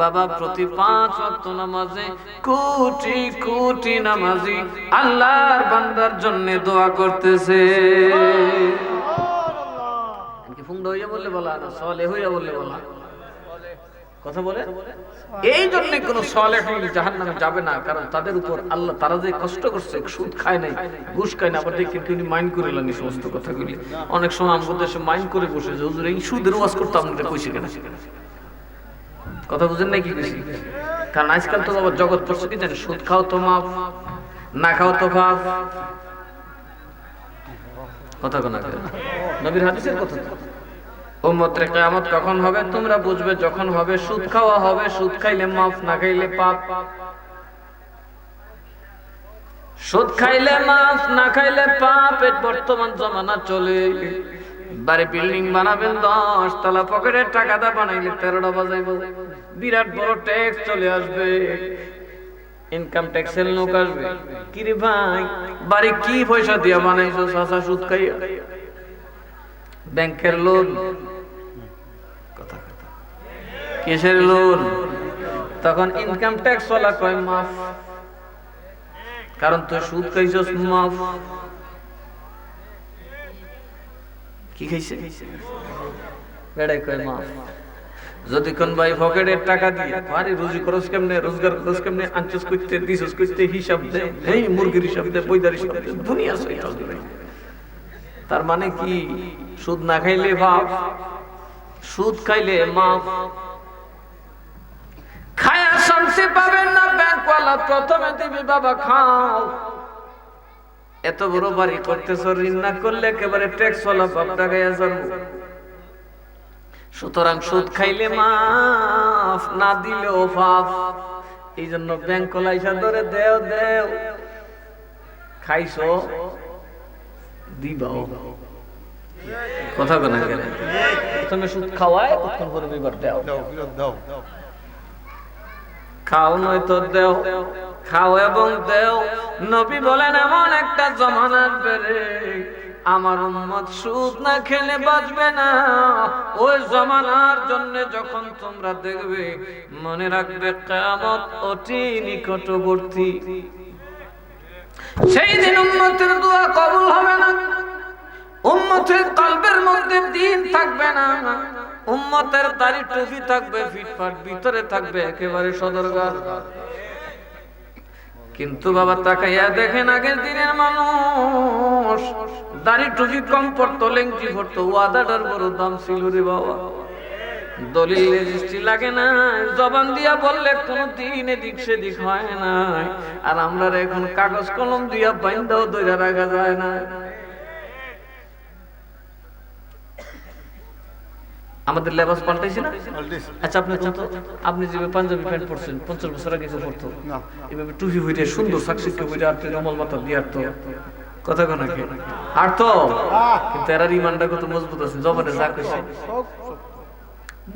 বাবা প্রতি 5 ওয়াক্ত নামাজে কোটি কোটি নামাজি আল্লাহর বান্দার জন্য দোয়া করতেছে সুবহানাল্লাহ কি ফুংডা হইয়া বললে বলা না সালেহ হইয়া বললে বলা কথা বলে এই জন্য কোন সালেহীন জাহান্নামে যাবে না কারণ তাদের উপর আল্লাহ তারা যে কষ্ট করছে সুদ খায় নাই ঘুষ খায় না আবার দেখেন কিন্তু মাইন্ড করে লানি সমস্ত কথাগুলি অনেক সময় আমাদের দেশে মাইন্ড করে বসে যে হুজুর এই সুদের ওয়াজ করতে আপনাদের কইছে কেন কথা বুঝেন নাই কি কইছি কারণ আজকাল তো বাবা জগৎ পড়ছে কি জানেন সুদ খাও তো মাফ না খাও তো মাফ কথা কোনা নবীর হাদিসের কথা উম্মতের কিয়ামত কখন হবে তোমরা বুঝবে যখন হবে সুদ খাওয়া হবে সুদ খাইলে মাফ না খাইলে পাপ সুদ খাইলে মাফ না খাইলে পাপ এর বর্তমান জামানা চলে বাড়ি বিল্ডিং বানাবেন 10 তলা পকেটের টাকা দা বানাইলে 13টা বাজাইব বিরাট বড় ট্যাক্স চলে আসবে ইনকাম ট্যাক্সের লোক আসবে কি রে ভাই বাড়ি কি পয়সা দিয়া বানাইছো সাসা সুদ খাইয়া ব্যাংকের লোন কথা কিসের লোন তখন ইনকাম ট্যাক্স ওয়ালা কয় মাফ কারণ তুই সুদ খাইছস মাফ কি খাইছে বেড়াই কয় মাফ যদি কোন ভাই পকেটের টাকা দিয়ে আরে রুজি খরচ কেমনে রোজগার খরচ কেমনে আনচস করতে দিছস করতে হিসাব দে এই মুরগির হিসাব দে বইদার হিসাব দে দুনিয়া সইয়া দিবে তার মানে কি সুদ না খাইলে পাপ সুদ খাইলে মাফ খায়া শান্তি পাবেন না ব্যাংকওয়ালা প্রথমে দিবি বাবা খাও এত বড় বাড়ি করতেছ ঋণ না করলে একেবারে ট্যাক্সওয়ালা বাপ টাকায় যাবো সুতরাং সুদ খাইলে মাফ না দিলেও পাপ এই জন্য ব্যাংকওয়ালা ইসা ধরে দেও দেও খাইছো দিবাও কথা কোনা গেল প্রথমে সুদ খাওয়ায় কতক্ষণ পরে বিবার দাও খাও নয় তো দেও খাও এবং দেও নবী বলেন এমন একটা জামানা আসবে রে আমার উম্মত সুদ না খেলে বাঁচবে না ওই জামানার জন্য যখন তোমরা দেখবে মনে রাখবে কিয়ামত অতি নিকটবর্তী সেই দিন উম্মতের দোয়া কবুল হবে না, উম্মতের কলবের মধ্যে দ্বীন থাকবে না, উম্মতের দাড়ি টুপি থাকবে ফিটফাট, ভিতরে থাকবে একেবারে সদরঘাট। কিন্তু বাবা তাকাইয়া দেখেন আগের দিনের মানুষ দাড়ি টুপি কম পড়তো, লেংটি পড়তো, ওয়াদাটার বড় দাম ছিল রে বাবা। দলিল রেজিস্ট্রি লাগে না, জবান দিয়া বললে কোনো দিন এদিক সেদিক হয় না। আর আমরা এখন কাগজ কলম দিয়া বাইন্দাও ধরে রাখা যায় না। আমাদের লেবাস পাল্টাইছে না? আচ্ছা আপনি তো, আপনি যে পাঞ্জাবি প্যান্ট পরছেন 50 বছর আগে কেউ পরতো? এভাবে টুপি হইতে সুন্দর সাকসিকে হইতে আর রুমাল মাথা দিয়ে আর তো কথা কোন নাকি আর তো, কিন্তু এর ইমানটা কত মজবুত আছে, জবানে যা কইছে।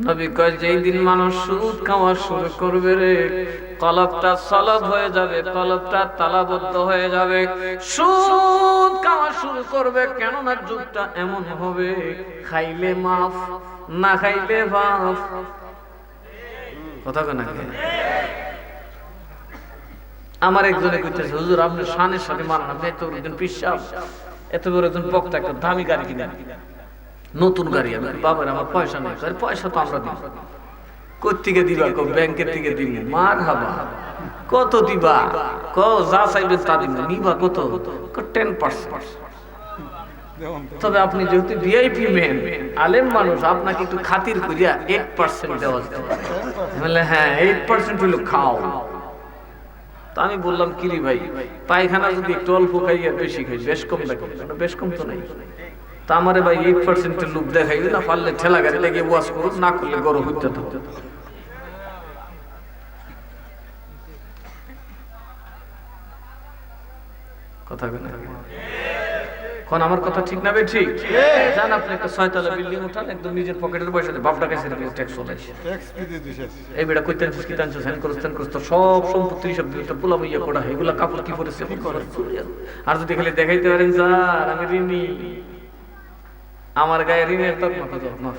নবী কয় যেই দিন মানুষ সুদ খাওয়া শুরু করবে রে, কলবটা সলব হয়ে যাবে, কলবটা তালাবদ্ধ হয়ে যাবে, সুদ খাওয়া শুরু করবে। কেননা যুগটা এমন হবে, খাইলে মাফ, না খাইলে বাফ। কথা কেন? আমার একজনে কইতেছে, হুজুর আপনি শানের সাথে মানান, আপনি এত একজন পিসাব, এত বড় একজন বক্তা, একটা দামি গাড়ি কিনেন, নতুন গাড়ি। আমি বাবার আমার পয়সা নেই। পয়সা তো আমরা দিব, কোত্থেকে দিবা? ব্যাংকের থেকে দিব। মার হাবা, কত দিবা? যা চাইবেন তা দিব। নিবা কত? 10%। তবে আপনি যেহেতু ভিআইপি মেন, আলেম মানুষ, আপনাকে একটু খাতির করিয়া 8% দেওয়া যেতে পারে। বললে হ্যাঁ 8% হইলো খাও। তো আমি বললাম কিরি ভাই, পায়খানা যদি একটু অল্প খাই আর বেশি খাই, বেশ কম দেখো, বেশ কম তো নাই। তা আমারে ভাই 8% লোক দেখাই না, পারলে ঠেলা গাড়ি লেগে ওয়াশ করুক, না করলে গরম হইতে থাকতো। কথা বলে কোন আমার কথা ঠিক না? ঠিক জান। আপনি একটা 6 তলা বিল্ডিং উঠান, একদম নিজের পকেটের পয়সা দিয়ে, বাপটা কাছে ট্যাক্স চলাইছে, এই বেটা কইতেন কি টানছো, সেন করছ সব সম্পত্তি সব দিতে পোলা বইয়া কোড়া, এগুলা কাপড় কি করেছে। আর যদি খালি দেখাইতে পারেন স্যার আমি ঋণী, আমার গায়ে ঋণের তকমা তো মাফ।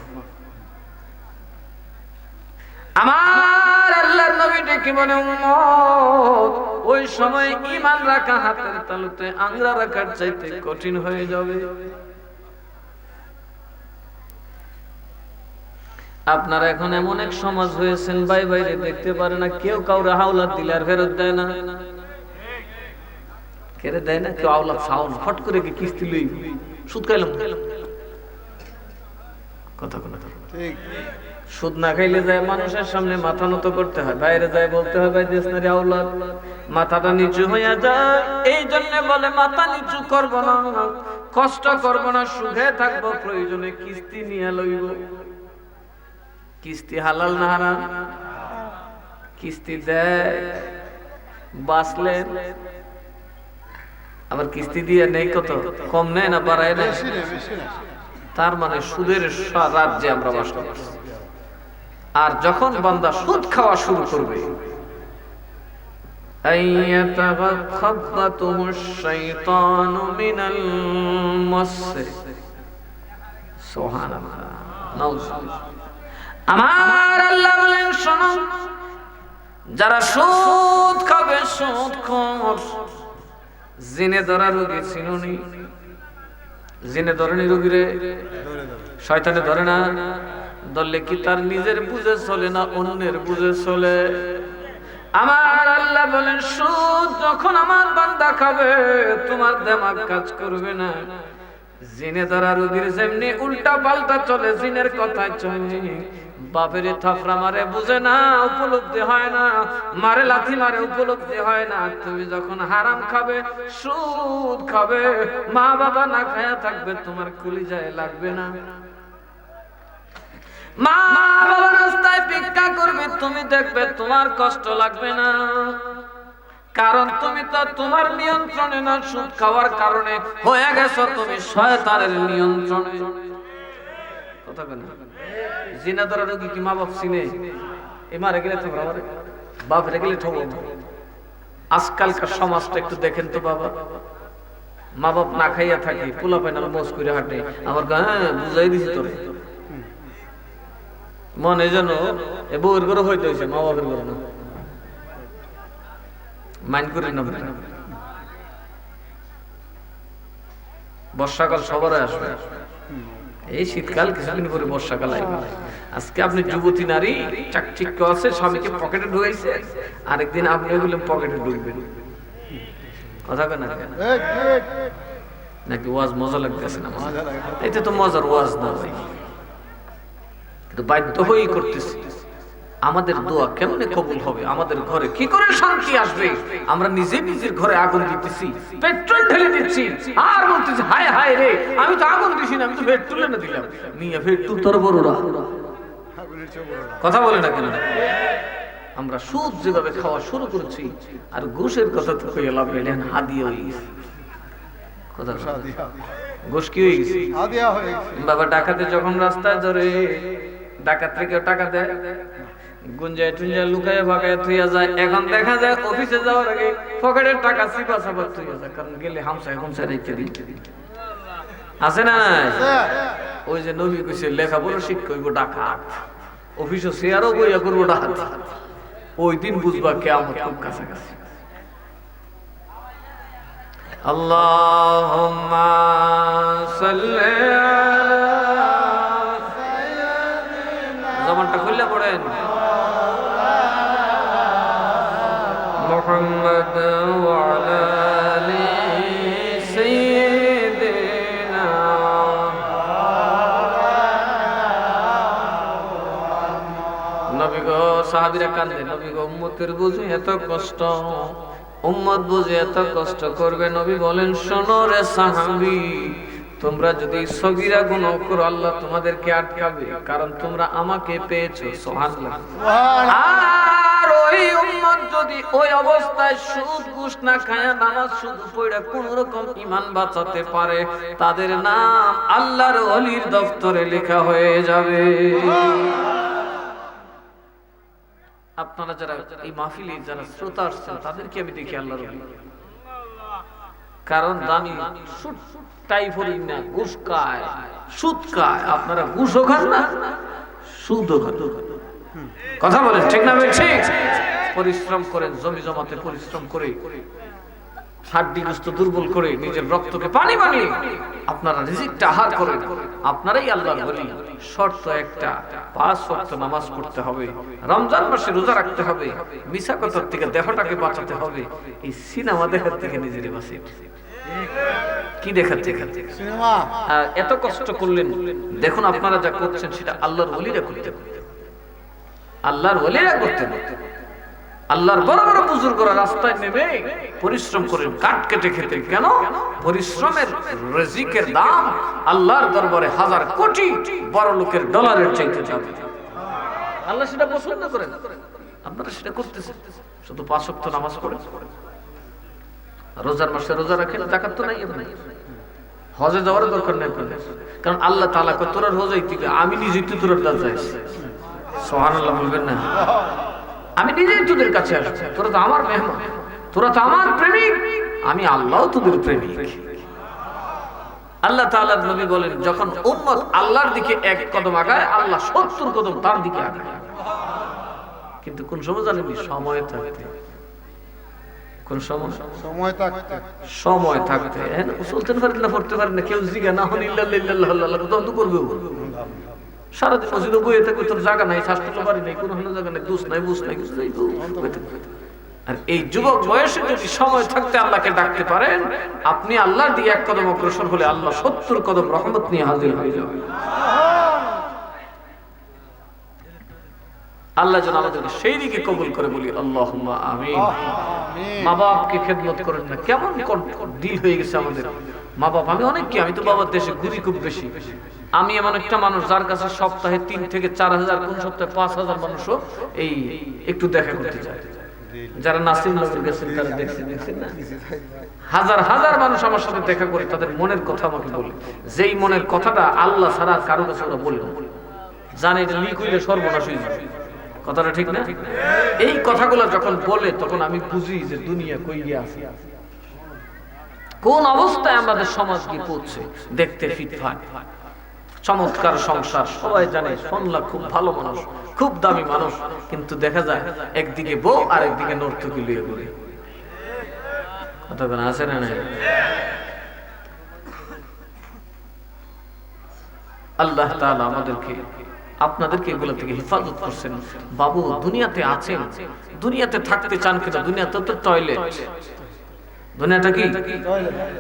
আমার আল্লাহর নবী ডেকে বলে, উম্মত ওই সময় ঈমান রাখা হাতের তালুতে আঙ্গুল রাখার চাইতে কঠিন হয়ে যাবে। আপনারা এখন এমন এক সমাজ হয়েছেন, ভাই বাইরে দেখতে পারে না, কেউ কাউরে হাওলাত দিলে আর ফেরত দেয় না। কেড়ে দেয় না কেউ, আওলাদ সাউন ফট করে কি কিস্তি লই সুদ খাইলাম। কথা কোন ঠিক? সুদ না খাইলে যায় মানুষের সামনে মাথা নত করতে হয়, বাইরে যায় বলতে হয় ভাই দেশনারী আওলাদ, মাথাটা নিচু হইয়া যায়। এই জন্য বলে মাথা নিচু করব না, কষ্ট করব না, সুখে থাকবো, প্রয়োজনে কিস্তি নিয়ে লইব। কিস্তি হালাল না হারাম? কিস্তি দেয় বাঁচলেন, আবার কিস্তি দিয়ে নেই কত, কম নেয় না বাড়ায় নেয়। তার মানে সুদের রাজ্যে আমরা বাস করছি। আর যখন বান্দা সুদ খাওয়া শুরু করবে, আমার আল্লাহ বলেন শোনো, যারা সুদ খাবে, সুদখোর, জিনে ধরা রোগী চিনুনি, জিনে ধরেনি রোগীরে শয়তানে ধরে না, ধরলে কি তার নিজের বুঝে চলে না অন্যের বুঝে চলে? আমার আল্লাহ বলেন সুদ যখন আমার বান্দা খাবে, তোমার দিমাগ কাজ করবে না। জিনে ধরা রোগীর যেমনি উল্টা পাল্টা চলে, জিনের কথায় চলে, বাপের থাপড়া মারে বুঝে না, উপলব্ধি হয় না, মারে লাথি মারে উপলব্ধি হয় না। তুমি যখন হারাম খাবে, সুদ খাবে, মা বাবা না খায়া থাকবে, তোমার কলিজায় লাগবে না। মা বাবা রাস্তায় ভিক্ষা করবে, তুমি দেখবে তোমার কষ্ট লাগবে না, কারণ তুমি তো তোমার নিয়ন্ত্রণে না, সুদ খাওয়ার কারণে হয়ে গেছো তুমি শয়তানের নিয়ন্ত্রণে। কথা কেন? জিনা ধরা রোগী কি মা বাপ চিনে? এ মারে গেলে তো বাপ রে গেলে ঠকো। আজকালকার সমাজটা একটু দেখেন তো বাবা, মা বাপ না খাইয়া থাকি, পোলা পায় না মোজ করে হাঁটে, আমার হ্যাঁ বুঝাই দিছি তোরে, মনে যেন এ বউয়ের ঘরে হইতে হয়েছে, মা বাপের ঘরে না। মাইন্ড করেন না, বর্ষাকাল সবার আসবে, এই শীতকাল কিছুদিন পরে বর্ষাকাল আসবে। আজকে আপনি যুবতী নারী চাকচিক্য আছে, স্বামীকে পকেটে ঢুকাইছে, আরেকদিন আপনি ওগুলো পকেটে ঢুকবেন। কথা কেন নাকি ওয়াজ মজা লাগতেছে না? এটা তো মজার ওয়াজ না ভাই, কিন্তু বাধ্য হয়েই করতেছি। আমাদের দোয়া কেমনে কবুল হবে? আমাদের ঘরে কি করে শান্তি আসবে? আমরা নিজের ঘরে আগুন দিতেছি, পেট্রোল ঢেলে দিচ্ছি, আর বলতেছি হায় হায় রে, আমি তো আগুন দিছি না, আমি তো পেট্রোল এনে দিলাম। মিয়া পেট্রোল তোর বড়রা কথা বলে না কেন? আমরা সুদ যেভাবে খাওয়া শুরু করছি, আর ঘুষের কথা তো কই লাভ নেই, হাদিয়া হয়ে গেছে। কথা ঘুষ কি হয়ে গেছে? বাবা ডাকাতে যখন রাস্তায় ধরে, ডাকাত থেকে টাকা দেয়, গুঞ্জায় টুঞ্জায় লুকায় ভাগায় থুইয়া যায়। এখন দেখা যায় অফিসে যাওয়ার আগে পকেটের টাকা চিপা চাপা থুইয়া যায়, কারণ গেলে হামসায় রেখে দিই। আছে না? ওই যে নবী কইছে লেখাপড়া শিক্ষা হইব ডাকাত, অফিসে শেয়ারও বইয়া করবো ডাকাত। ওই দিন বুঝবা কিয়ামত খুব কাছাকাছি। আল্লাহুম্মা সাল্লি জবানটা খুললে পড়েন মুহাম্মদ ওয়া আলা আলি সাইয়্যিদিনা। নবী গো, সাহাবীরা কান্দে, নবী গো উম্মতের বুঝি এত কষ্ট, উম্মত বুঝি এত কষ্ট করবে। নবী বলেন শোনো রে সাহাবী, তোমরা যদি সগীরা গুনাহ করো আল্লাহ তোমাদেরকে আটকাবে, কারণ তোমরা আমাকে পেয়েছো। সুবহানাল্লাহ। আর ওই উম্মত যদি ওই অবস্থায় সুদ ঘুষ না খায়া নামাজ শুধু পড়ে কোন রকম ঈমান বাঁচাতে পারে, তাদের নাম আল্লাহর ওলির দফতরে লেখা হয়ে যাবে। আপনারা যারা এই মাহফিলে যারা শ্রোতা আসছেন, তাদেরকে আমি দেখি আল্লাহর ওলি, কারণ দামি সুদ টাইফরি না, ঘুষ খায়, সুদ খায়। আপনারা ঘুষও খান না, সুদও খান। কথা বলেন ঠিক না? ঠিক। পরিশ্রম করেন, জমি জমাতে পরিশ্রম করে, হাড্ডি গোস্ত দুর্বল করে, নিজের রক্তকে পানি বানিয়ে আপনারা রিজিকটা আহার করেন, আপনারাই আল্লাহর ওলি। শর্ত একটা, 5 ওয়াক্ত নামাজ পড়তে হবে, রমজান মাসে রোজা রাখতে হবে, মিছা কথার থেকে দেহটাকে বাঁচাতে হবে, এই সিনেমা দেখার থেকে নিজের বাঁচিয়ে। কি দেখাতে সিনেমা? এত কষ্ট করলেন, দেখুন আপনারা যা করছেন সেটা আল্লাহর ওলিরা করতে, আল্লাহর ওলিরা করতে। আল্লাহর বড় বড় বুজুর্গরা রাস্তায় নেমে পরিশ্রম করেন, কাঠ কেটে খেতে। কেন? পরিশ্রমের রিজিকের দাম আল্লাহর দরবারে 1000 কোটি বড় লোকের ডলারের চাইতে যাবে। আল্লাহ সেটা পছন্দ করেন, আপনারা সেটা করতেছেন। শুধু 5 ওয়াক্ত নামাজ পড়েন, রোজার মাসে রোজা রাখেন, যাকাত তো নাই আপনার, হজে যাওয়ার দরকার নেই, কারণ আল্লাহ তাআলা কয় তোরা রোজাই দিবি, আমি নিজেই তো তোর কাছে যাইছি। সুবহানাল্লাহ বলবেন না? আমি নিজেই তোদের কাছে আসছি, তোরা তো আমার মেহমান, তোরা তো আমার প্রেমিক, আমি আল্লাহও তোদের প্রেমিক। আল্লাহ তাআলার নবী বলেন, যখন উম্মত আল্লাহর দিকে 1 কদম আগায়, আল্লাহ 70 কদম তার দিকে আগায়। কিন্তু কোন সময় জানেন? সময় থাকতে। কোন সময়? সময় থাকতে। চলতে পারেন না, পড়তে পারেন না, কেউ জিজ্ঞা না হন ইল্লাল্লাহ আল্লাহ তো করবে। সারাদিন মসজিদে বইয়ে থাকবে, তোর জায়গা নাই, স্বাস্থ্য পারি নাই, কোনো জায়গা নাই, দুষ নাই, বুঝ নাই, কিছু নাই। আর এই যুবক বয়সে যদি সময় থাকতে আল্লাহকে ডাকতে পারেন, আপনি আল্লাহর দিকে 1 কদম অগ্রসর হলে আল্লাহ 70 কদম রহমত নিয়ে হাজির হয়ে যাবে। আল্লাহ যেন আমাদেরকে সেই দিকে কবুল করে, বলি আল্লাহুম্মা আমিন। মা বাপকে খেদমত করেন না, কেমন দিল হয়ে গেছে আমাদের। মা বাপ, আমি অনেক কি, আমি তো বাবার দেশে ঘুরি খুব বেশি। আমি এমন একটা মানুষ যার কাছে সপ্তাহে 3 থেকে 4000, কোন সপ্তাহে 5000 মানুষও এই একটু দেখা করতে চায়। যারা নাসিম নগর গেছেন তারা দেখছেন না, হাজার হাজার মানুষ আমার সাথে দেখা করে, তাদের মনের কথা আমাকে বলে, যেই মনের কথাটা আল্লাহ ছাড়া কারো কাছে ওরা বলে না, জানে এটা লিক হইলে সর্বনাশ হয়ে যাবে। কথাটা ঠিক না? এই কথাগুলো যখন বলে, তখন আমি বুঝি যে দুনিয়া কই গিয়ে আছে, কোন অবস্থায় আমাদের সমাজ গিয়ে পৌঁছে। দেখতে ফিটফাট, চমৎকার সংসার, সবাই জানে সন্ধ্যা খুব ভালো মানুষ, খুব দামি মানুষ, কিন্তু দেখা যায় একদিকে বউ আর একদিকে নর্তকী লিয়ে ঘুরে। কথা আছে না? আল্লাহ তাআলা আমাদেরকে আপনাদেরকে এগুলো থেকে হেফাজত করছেন। বাবু দুনিয়াতে আছেন, দুনিয়াতে থাকতে চান কিন্তু দুনিয়াতে তো টয়লেট। দুনিয়াটা কি?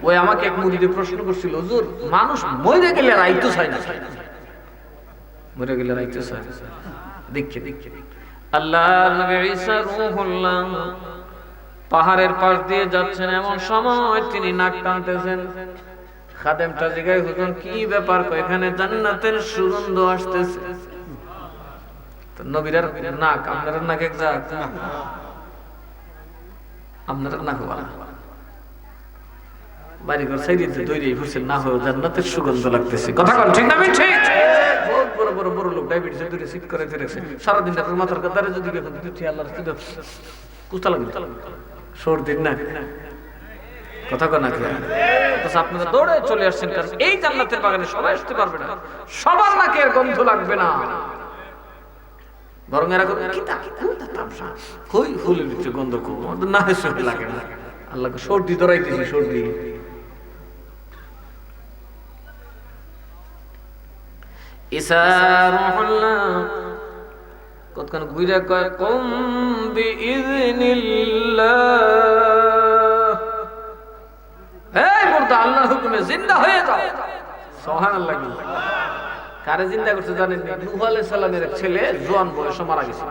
ওই আমাকে এক মুরিদে প্রশ্ন করছিল, হুজুর মানুষ মরে গেলে রাইতো চায় না, মরে গেলে রাইতো চায় না। দেখে আল্লাহর নবী ঈসা রূহুল্লাহ পাহাড়ের পাশ দিয়ে যাচ্ছেন, এমন সময় তিনি নাক টানতেছেন। খাদেমটা জিজ্ঞাসা হুজুর কি ব্যাপার? এখানে জান্নাতের সুগন্ধ আসতেছে। তো নবীর নাক, আপনার নাক এক জাত, আপনার নাক বলা বাড়ি ঘর সাইডে তৈরি করছেন, না হয় জান্নাতের সুগন্ধ লাগতেছে। কথা বল ঠিক না? ঠিক। বহুত বড় বড় বড় লোক ডায়াবেটিস ধরে সিট করে রেখেছে, সারাদিন আপনার মাথার কাতারে যদি আল্লাহর কুস্তা লাগবে, সর্দি না কথা কন না। আপনারা দৌড়ে চলে আসছেন, কারণ এই জান্নাতের বাগানে সবাই আসতে পারবে না, সবার নাকের গন্ধ লাগবে না। বরং এরা কই ফুলের ভিতরে গন্ধ খুব না লাগে না। আল্লাহকে সর্দি ধরাইতেছি, সর্দি। ঈসা রূহুল্লাহ কতক্ষণ ঘুরে কয় কুম বিইযনিল্লাহ, এই মুর্দা আল্লাহর হুকুমে জিন্দা হয়ে যাও। সুবহানাল্লাহ। কারে জিন্দা করতে জানেন? নূহ আলাইহিস সালামের এক ছেলে জোয়ান বয়সে মারা গেছে,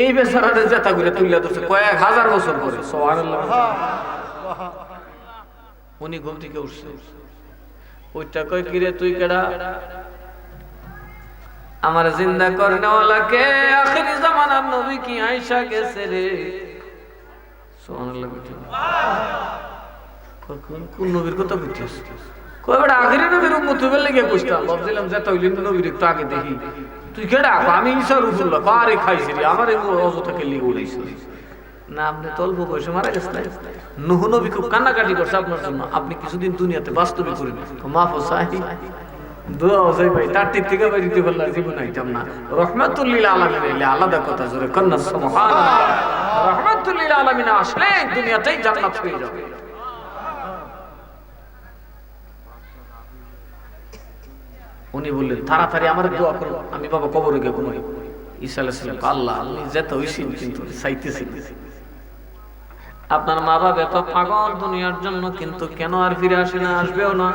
এই বেচারারে জেতা করে তুইলা ধরছে কয়েক হাজার বছর পরে। সুবহানাল্লাহ। উনি ঘুম থেকে উঠছে, ওইটা কয় কিরে তুই কেডা? আমার জিন্দা করনেওয়ালাকে আখিরি জামানার নবী কি আয়েশা গেছে রে। সুবহানাল্লাহ। কোন নবীর কথা বুঝছিস? কয় বেটা আখিরি নবীর উম্মত হইবার লাগি কইতাম, ভাবছিলাম যে তাইলে নবীর একটু আগে দেখি। তুই কেডা? আমি ঈসা রূহুল্লাহ। আরে খাইছি রে, আমার এই অযথাকে লিয়ে উড়াইছিস না। আপনি তো অল্প বয়সে মারা গেছেন। নূহ নবী খুব কান্নাকাটি করছে আপনার জন্য, আপনি কিছুদিন দুনিয়াতে বাস্তবে করেন। মাফ চাই, দোয়া চাই ভাই, তার টিক থেকে বাইরিতে বললাম জীবন আইতাম না। রহমাতুল লিল আলামিন এলে আলাদা কথা, জোরে কন্না সুবহানাল্লাহ। রহমাতুল লিল আলামিন আসলে দুনিয়াতেই জান্নাত হয়ে যাবে। উনি বললেন তাড়াতাড়ি আমার দোয়া করো, আমি বাবা কবরে গিয়ে ঘুমাই। ঈসা আলাইহিস সালাম আল্লাহ আমি যেতে হইছি কিন্তু চাইতেছি। আপনার মা বাবা এত পাগল দুনিয়ার জন্য, কিন্তু কেন আর ফিরে আসে না, আসবেও না।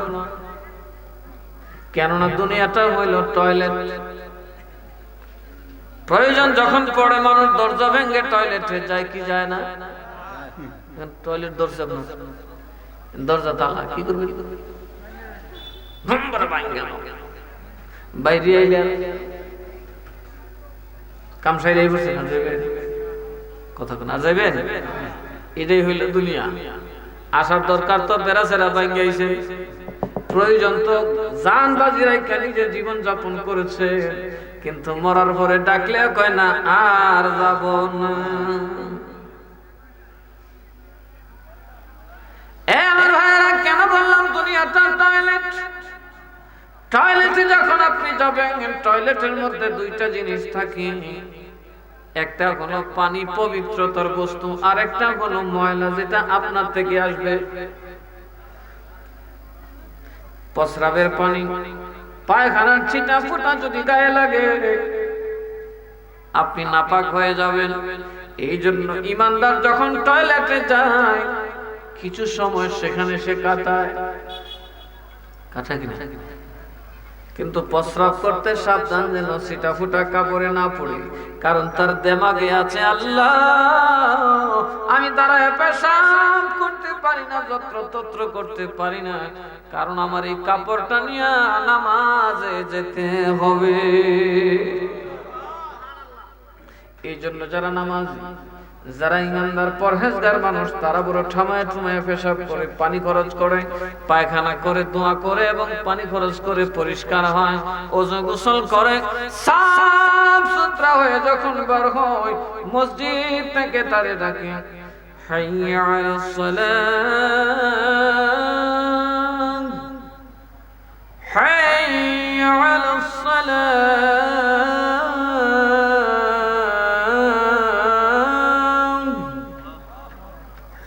কেননা দুনিয়াটা হইল টয়লেট। প্রয়োজন যখন পড়ে মানুষ দরজা ভেঙে টয়লেটে যায় কি যায় না? টয়লেট দরজা দরজা তালা কি করবে? বাইরে আইলেন কামসাই যাই বসে কথা না যাইবেন। এটাই হইল দুনিয়া। আসার দরকার তো বেড়া সেরা ভাঙ্গে আইছে, প্রয়োজন তো জান বাজি রাইখা নিজে জীবন যাপন করেছে, কিন্তু মরার পরে ডাকলে কয় না আর যাব না। আমার ভাইয়েরা কেন বললাম দুনিয়াটা টয়লেট? টয়লেটে যখন আপনি যাবেন, টয়লেটের মধ্যে দুইটা জিনিস থাকে, একটা হলো পানি পবিত্রতার বস্তু, আর একটা হলো ময়লা যেটা আপনার থেকে আসবে। প্রস্রাবের পানি, পায়খানার ছিটা ফোঁটা যদি গায়ে লাগে আপনি নাপাক হয়ে যাবেন। এই জন্য ইমানদার যখন টয়লেটে যায় কিছু সময় সেখানে সে কাটায় কিনা, কিন্তু প্রস্রাব করতে সাবধান যেন ছিটা ফুটা কাপড়ে না পড়ে, কারণ তার দেমাগে আছে আল্লাহ আমি দাঁড়ায় পেশাব করতে পারি না, যত্রতত্র করতে পারি না, কারণ আমার এই কাপড়টা নিয়ে নামাজে যেতে হবে। এই জন্য যারা নামাজ, যারা ইমানদার পরহেজগার মানুষ, তারা বড় ঠামায় ঠুমায় পেশাব করে, পানি খরচ করে, পায়খানা করে, দোয়া করে এবং পানি খরচ করে পরিষ্কার হয়, ওযু গোসল করে, সাফ সুতরা হয়ে যখন বের হয় মসজিদ থেকে তারে ডাকে হাইয়া আলাস সালাত, হাইয়া আলাস সালাত,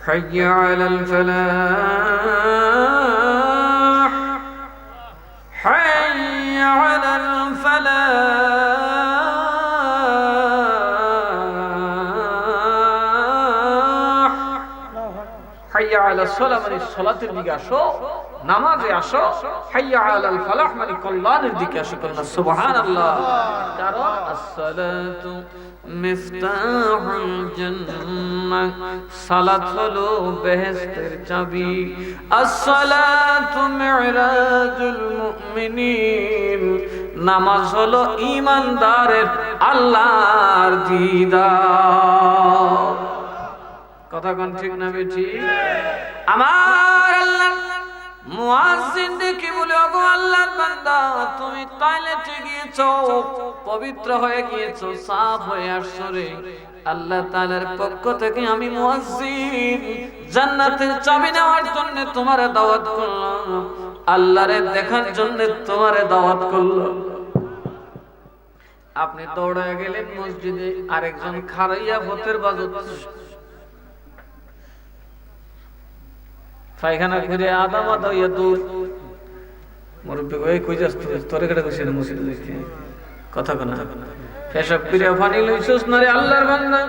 حي على الفلاح، حي আলাস সালাহ মানে সালাতের দিকে আসো, নামাজে আসো, হাইয়া আলাল ফালাহ মানে কল্যাণের দিকে আসো। সুবহানাল্লাহ। কারণ as-সালাতু মিফতাহুল জান্নাহ, সালাত হলো বেহেশতের চাবি। as-সালাতু মি'রাজুল মুমিনিন, নামাজ হলো ঈমানদারের আল্লাহর দিদার। কথা কোন ঠিক না বেঠি? আমার আল্লাহ মুয়াজ্জিন দেখে বলে, ওগো আল্লাহর বান্দা, তুমি টয়লেটে গিয়েছো, পবিত্র হয়ে গিয়েছো, সাফ হয়ে আসছো রে। আল্লাহ তাআলার পক্ষ থেকে আমি মুয়াজ্জিন জান্নাতের চাবি নেওয়ার জন্য তোমারে দাওয়াত করলাম, আল্লাহরে দেখার জন্য তোমারে দাওয়াত করলাম। আপনি দৌড়ায় গেলেন মসজিদে, আরেকজন খাড়াইয়া ভূতের বাজত পায়খানা করে আদা মাদা হইয়া দূর। মুরব্বী কই কই যাস তুই? তোরে কেটে কইছিস মসজিদে যাইতে? কথা কনা পেশাব করে পানি লইছস না রে আল্লাহর বান্দা।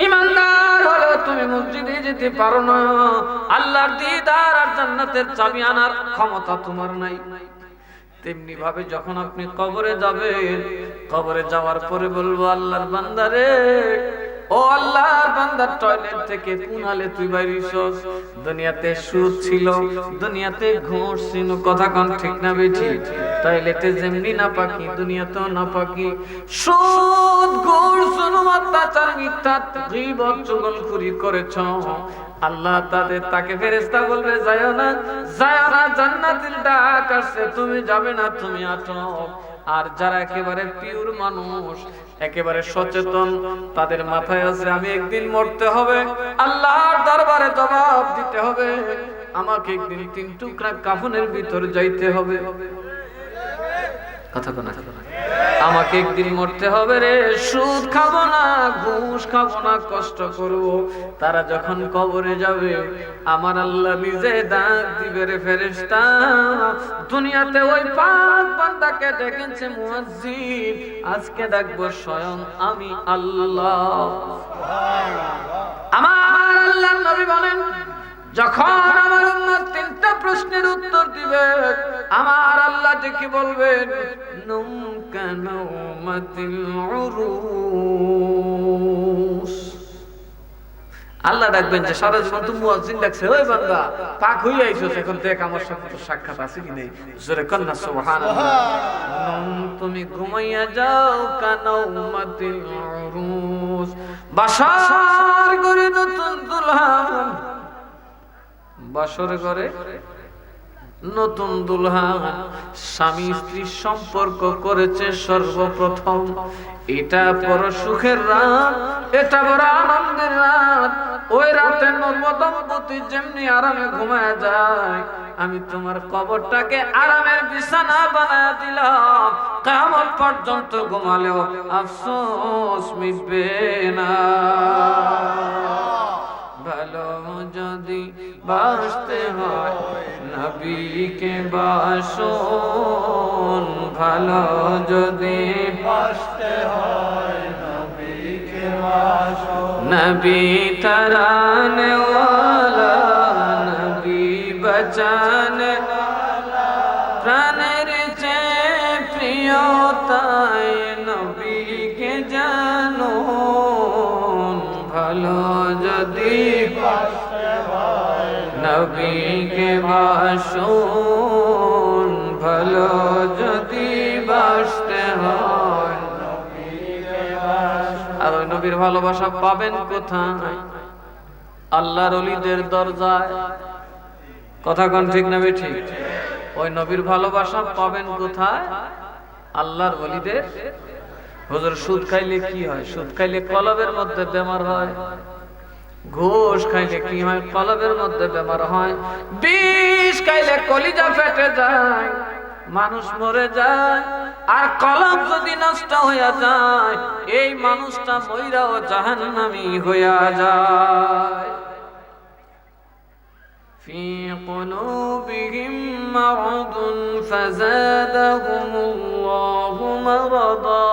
ঈমানদার হলে তুমি মসজিদে যেতে পারো না। আল্লাহর দিদার আর জান্নাতের চাবি আনার ক্ষমতা তোমার নাই। তেমনি ভাবে যখন আপনি কবরে যাবেন, কবরে যাওয়ার পরে বলবো, আল্লাহর বান্দা রে, ও আল্লাহর বান্দা, টয়লেট থেকে কুনালে তুই বাইরিছস। দুনিয়াতে সুদ ছিল, দুনিয়াতে ঘুষ ছিল। কথা কোন ঠিক না বেঠি? টয়লেটে যেমনি না পাকি, দুনিয়াতেও না পাকি। সুদ, ঘুষ, জুলুম, অত্যাচার, মিথ্যা, গীবত, চুগলখুরি করেছ। আল্লাহ তাকে ফেরেশতা বলবে, যাও না, যাও না, জান্নাতের ডাক আসছে, তুমি যাবে না, তুমি আটক। আর যারা একেবারে পিওর মানুষ, একেবারে সচেতন, তাদের মাথায় আছে আমি একদিন মরতে হবে, আল্লাহর দরবারে জবাব দিতে হবে, আমাকে একদিন 3 টুকরা কাফনের ভিতর যাইতে হবে। কথা বলা, আমাকে একদিন মরতে হবে রে। সুদ খাবো না, ঘুষ খাবো না, কষ্ট করব। তারা যখন কবরে যাবে, আমার আল্লাহ নিজে ডাক দিবে, রে ফেরেশতা, দুনিয়াতে ওই পাক বান্দাকে ডেকেছে মুয়াজ্জিন, আজকে ডাকবো স্বয়ং আমি আল্লাহ। আমার আল্লাহর নবী বলেন, যখন আমার উম্মত 3টা প্রশ্নের উত্তর দিবে, আমার আল্লাহ ডেকে বলবেন, নুম কানাউমাতিল উরুস। আল্লাহ ডাকবেন যে সারা জীবন তো মুয়াজ্জিন ডাকছে, ওই বান্দা পাক হই আইছস, এখন দেখ আমার সাথে তো সাক্ষাৎ আছে কি নেই। জোরে কর না সুবহানাল্লাহ। তুমি ঘুমাইয়া যাও, কানাউমাতিল উরুস। বাসার করে নতুন দুলহান, বাসর ঘরে নতুন দুলহান, স্বামী স্ত্রী সম্পর্ক করেছে সর্বপ্রথম। এটা বড় সুখের রাত, এটা বড় আনন্দের রাত। ওই রাতে নবদম্পতি যেমনি আরামে ঘুমায় যায়, আমি তোমার কবরটাকে আরামের বিছানা বানায় দিলাম। কিয়ামত পর্যন্ত ঘুমালেও আফসোস মিটবে না। ভালো যদি বাসতে হয় নবীকে বাসুন, ভালো যদি বাসতে হয় নবীকে বাসুন। নবী তরানে ওয়ালা, নবী বাঁচানে ওয়ালা, প্রাণের চেয়ে প্রিয় তাই নবীকে জানো। ভালো যদি বাসতে হয় নবীকে বাসুন, ভালো যদি বাসতে হয় নবীকে বাসুন। আর ওই নবীর ভালোবাসা পাবেন কোথায়? আল্লাহর ওলিদের দরজায়। কথা কোন ঠিক না বেঠিক? ওই নবীর ভালোবাসা পাবেন কোথায়? আল্লাহর ওলিদের। হুজুর সুদ খাইলে কি হয়? সুদ খাইলে কলবের মধ্যে বেমার হয়। ঘুষ খাইলে কি হয়? কলবের মধ্যে বেমার হয়। বিষ খাইলে কলিজা ফেটে যায়, মানুষ মরে যায়। আর কলব যদি নষ্ট হইয়া যায়, এই মানুষটা মইরাও জাহান্নামী হইয়া যায়। في قلوبهم مرض فزادهم الله مرضا।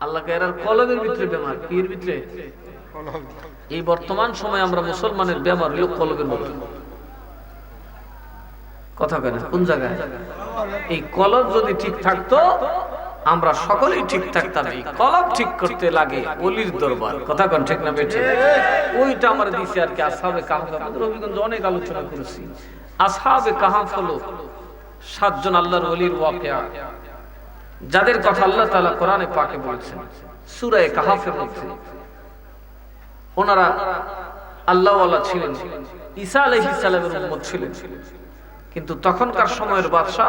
আল্লাহ এর কলবের ভিতরে বেমার। কির ভিতরে? এই বর্তমান সময়ে আমরা মুসলমানের ব্যবহার হলো কলবের মতো কথা কেন কোন জায়গায় এই কলব যদি ঠিক থাকতো আমরা সকলেই ঠিক থাকতাম এই কলব ঠিক করতে লাগে ওলির দরবার কথা কোন ঠিক না বেঠে ওইটা আমরা দিছি আর কি আসহাবে কাহফ আমাদের অভিজ্ঞতা অনেক আলোচনা করেছি আসহাবে কাহফ হলো 7 জন আল্লাহর ওলির ওয়াকিয়া যাদের কথা আল্লাহ তাআলা কোরআনে পাকে বলেছেন সূরা কাহফের মধ্যে ওনারা আল্লাহ ওয়ালা ছিলেন ঈসা আলাইহিস সালামের উম্মত ছিলেন কিন্তু তখনকার সময়ের বাদশা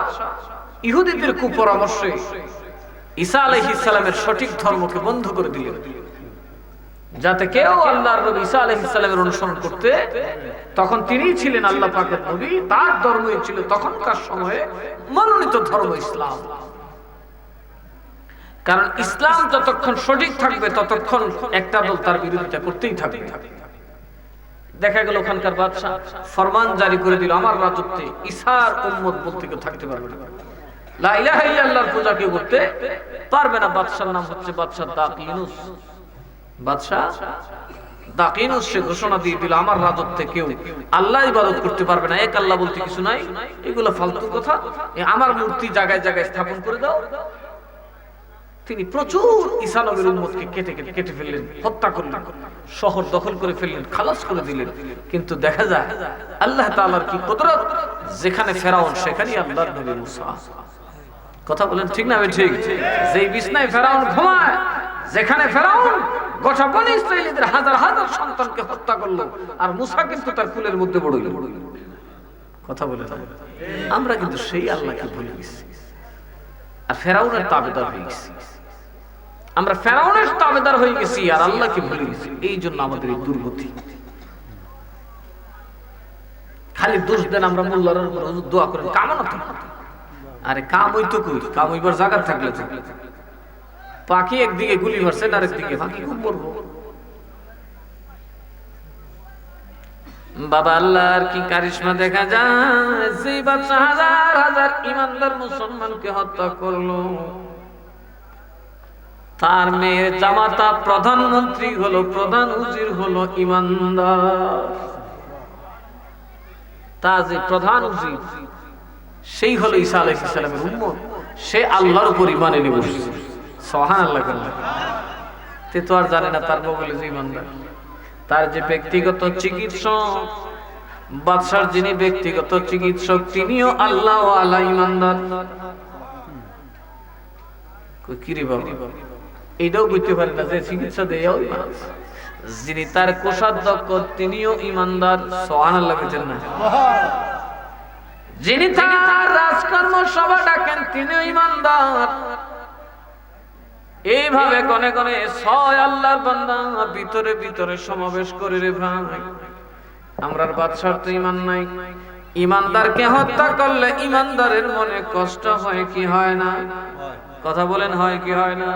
ইহুদিদের কুপরামর্শে ঈসা আলাইহিস সালামের সঠিক ধর্মকে বন্ধ করে দিলেন যাতে কেউ আল্লাহর নবী ঈসা আলাইহিস সালামের অনুসরণ করতে তখন তিনিই ছিলেন আল্লাহ পাকের নবী তার ধর্মই ছিল তখনকার সময়ে মনোনীত ধর্ম ইসলাম কারণ ইসলাম যতক্ষণ সঠিক থাকবে ততক্ষণ একটা দল তার বিরোধিতা করতেই থাকবে দেখা গেল ওখানকার বাদশা ফরমান জারি করে দিল আমার রাজত্বে ঈসার উম্মত বলতে কেউ থাকতে পারবে না লা ইলাহা ইল্লাল্লাহর পূজা কেউ করতে পারবে না বাদশার নাম হচ্ছে বাদশা দাকিনুস বাদশা দাকিনুস সে ঘোষণা দিয়ে দিল আমার রাজত্বে কেউ আল্লাহ ইবাদত করতে পারবে না এক আল্লাহ বলতে কিছু নাই এগুলো ফালতু কথা আমার মূর্তি জায়গায় জায়গায় স্থাপন করে দাও তিনি প্রচুর ঈসা নবীর উম্মতকে কেটে ফেললেন হত্যা করলেন শহর দখল করে ফেললেন খালাস করে দিলেন কিন্তু দেখা যায় আল্লাহ তাআলার কি কুদরত যেখানে ফেরাউন সেখানেই আল্লাহর নবী মুসা কথা বলেন ঠিক না ঠিক যেই বিছনায় ফেরাউন ঘুমায় যেখানে ফেরাউন গোটা বনি ইসরাঈলীদের হাজার হাজার সন্তানকে হত্যা করলো আর মুসা কিন্তু তার কুলের মধ্যে বড় হলো কথা বলে আমরা কিন্তু সেই আল্লাহকে ভুলে গেছি আর ফেরাউনের তাবেদার হয়ে গেছি আমরা ফেরাউনের তাবেদার হয়ে গেছি আর আল্লাহকে ভুলে গেছি এই জন্য আমাদের এই দুর্গতি খালি দোষ দেন আমরা মোল্লার দোয়া করেন কামনা তো আরে কাম হইতো কই কাম হইবার জায়গা থাকলে তো পাখি একদিকে গুলি মারছে আর একদিকে পাখি খুব মরবো বাবা আল্লাহর কি কারিশমা দেখা যায় সেই বাদশা হাজার হাজার ইমানদার মুসলমানকে হত্যা করলো তার মেয়ে জামাতা প্রধানমন্ত্রী হলো প্রধান উজির হলো ইমানদার তাজে প্রধান উজির সেই হলো ঈসা আলাইহিস সালামের উম্মত সে আল্লাহর উপর ঈমান এনে বসেছে সুবহানাল্লাহ তে তো আর জানে না তার বগলে যে ইমানদার তার যে ব্যক্তিগত চিকিৎসক বাদশার যিনি ব্যক্তিগত চিকিৎসক তিনিও আল্লাহ ওয়ালা ইমানদার কই কি রে বাবা এইটাও বুঝতে পারে না যে চিকিৎসা দেয়ও ইমান যিনি তার কোষাধ্যক্ষ তিনিও ইমানদার সুবহানাল্লাহ বলেন না যিনি তার রাজকর্ম সভা ডাকেন তিনিও ইমানদার এইভাবে কোনে কোনে ছয় আল্লাহর বান্দা ভিতরে ভিতরে সমাবেশ করে রে ভাই আমরার বাদশার তো ঈমান নাই ঈমানদারকে হত্যা করলে ঈমানদারের মনে কষ্ট হয় কি হয় না কথা বলেন হয় কি হয় না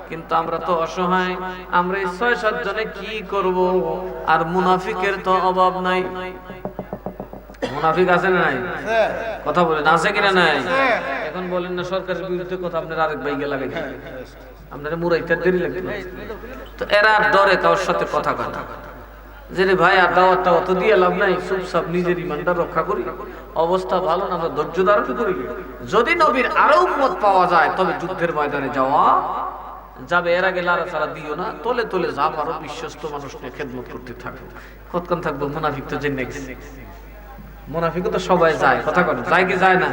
কিন্তু আমরা তো অসহায় আমরা এই ৬-৭ জনে কি করব আর মুনাফিকের তো অভাব নাই মুনাফিক আছে না নাই কথা বলেন আছে কিনা নাই এখন বলেন না সরকারের বিরুদ্ধে কথা আপনার আরেক ভাইকে লাগাই আপনারা মুরাইতে দেরি লাগবে তো এরা ডরে কারোর সাথে কথা কথা যে রে ভাই আর দাওয়াতটা অত দিয়ে লাভ নাই চুপচাপ নিজের ইমানটা রক্ষা করি অবস্থা ভালো না আমরা ধৈর্য ধারণ করি যদি নবীর আরো উম্মত পাওয়া যায় তবে যুদ্ধের ময়দানে যাওয়া যাবে এর আগে লাড়াচাড়া দিও না তলে তলে যা পারো বিশ্বস্ত মানুষকে খেদমত করতে থাকো কতক্ষণ থাকবো মুনাফিক তো জেনে গেছে মুনাফিকও তো সবাই যায় কথা বলে যায় কি যায় না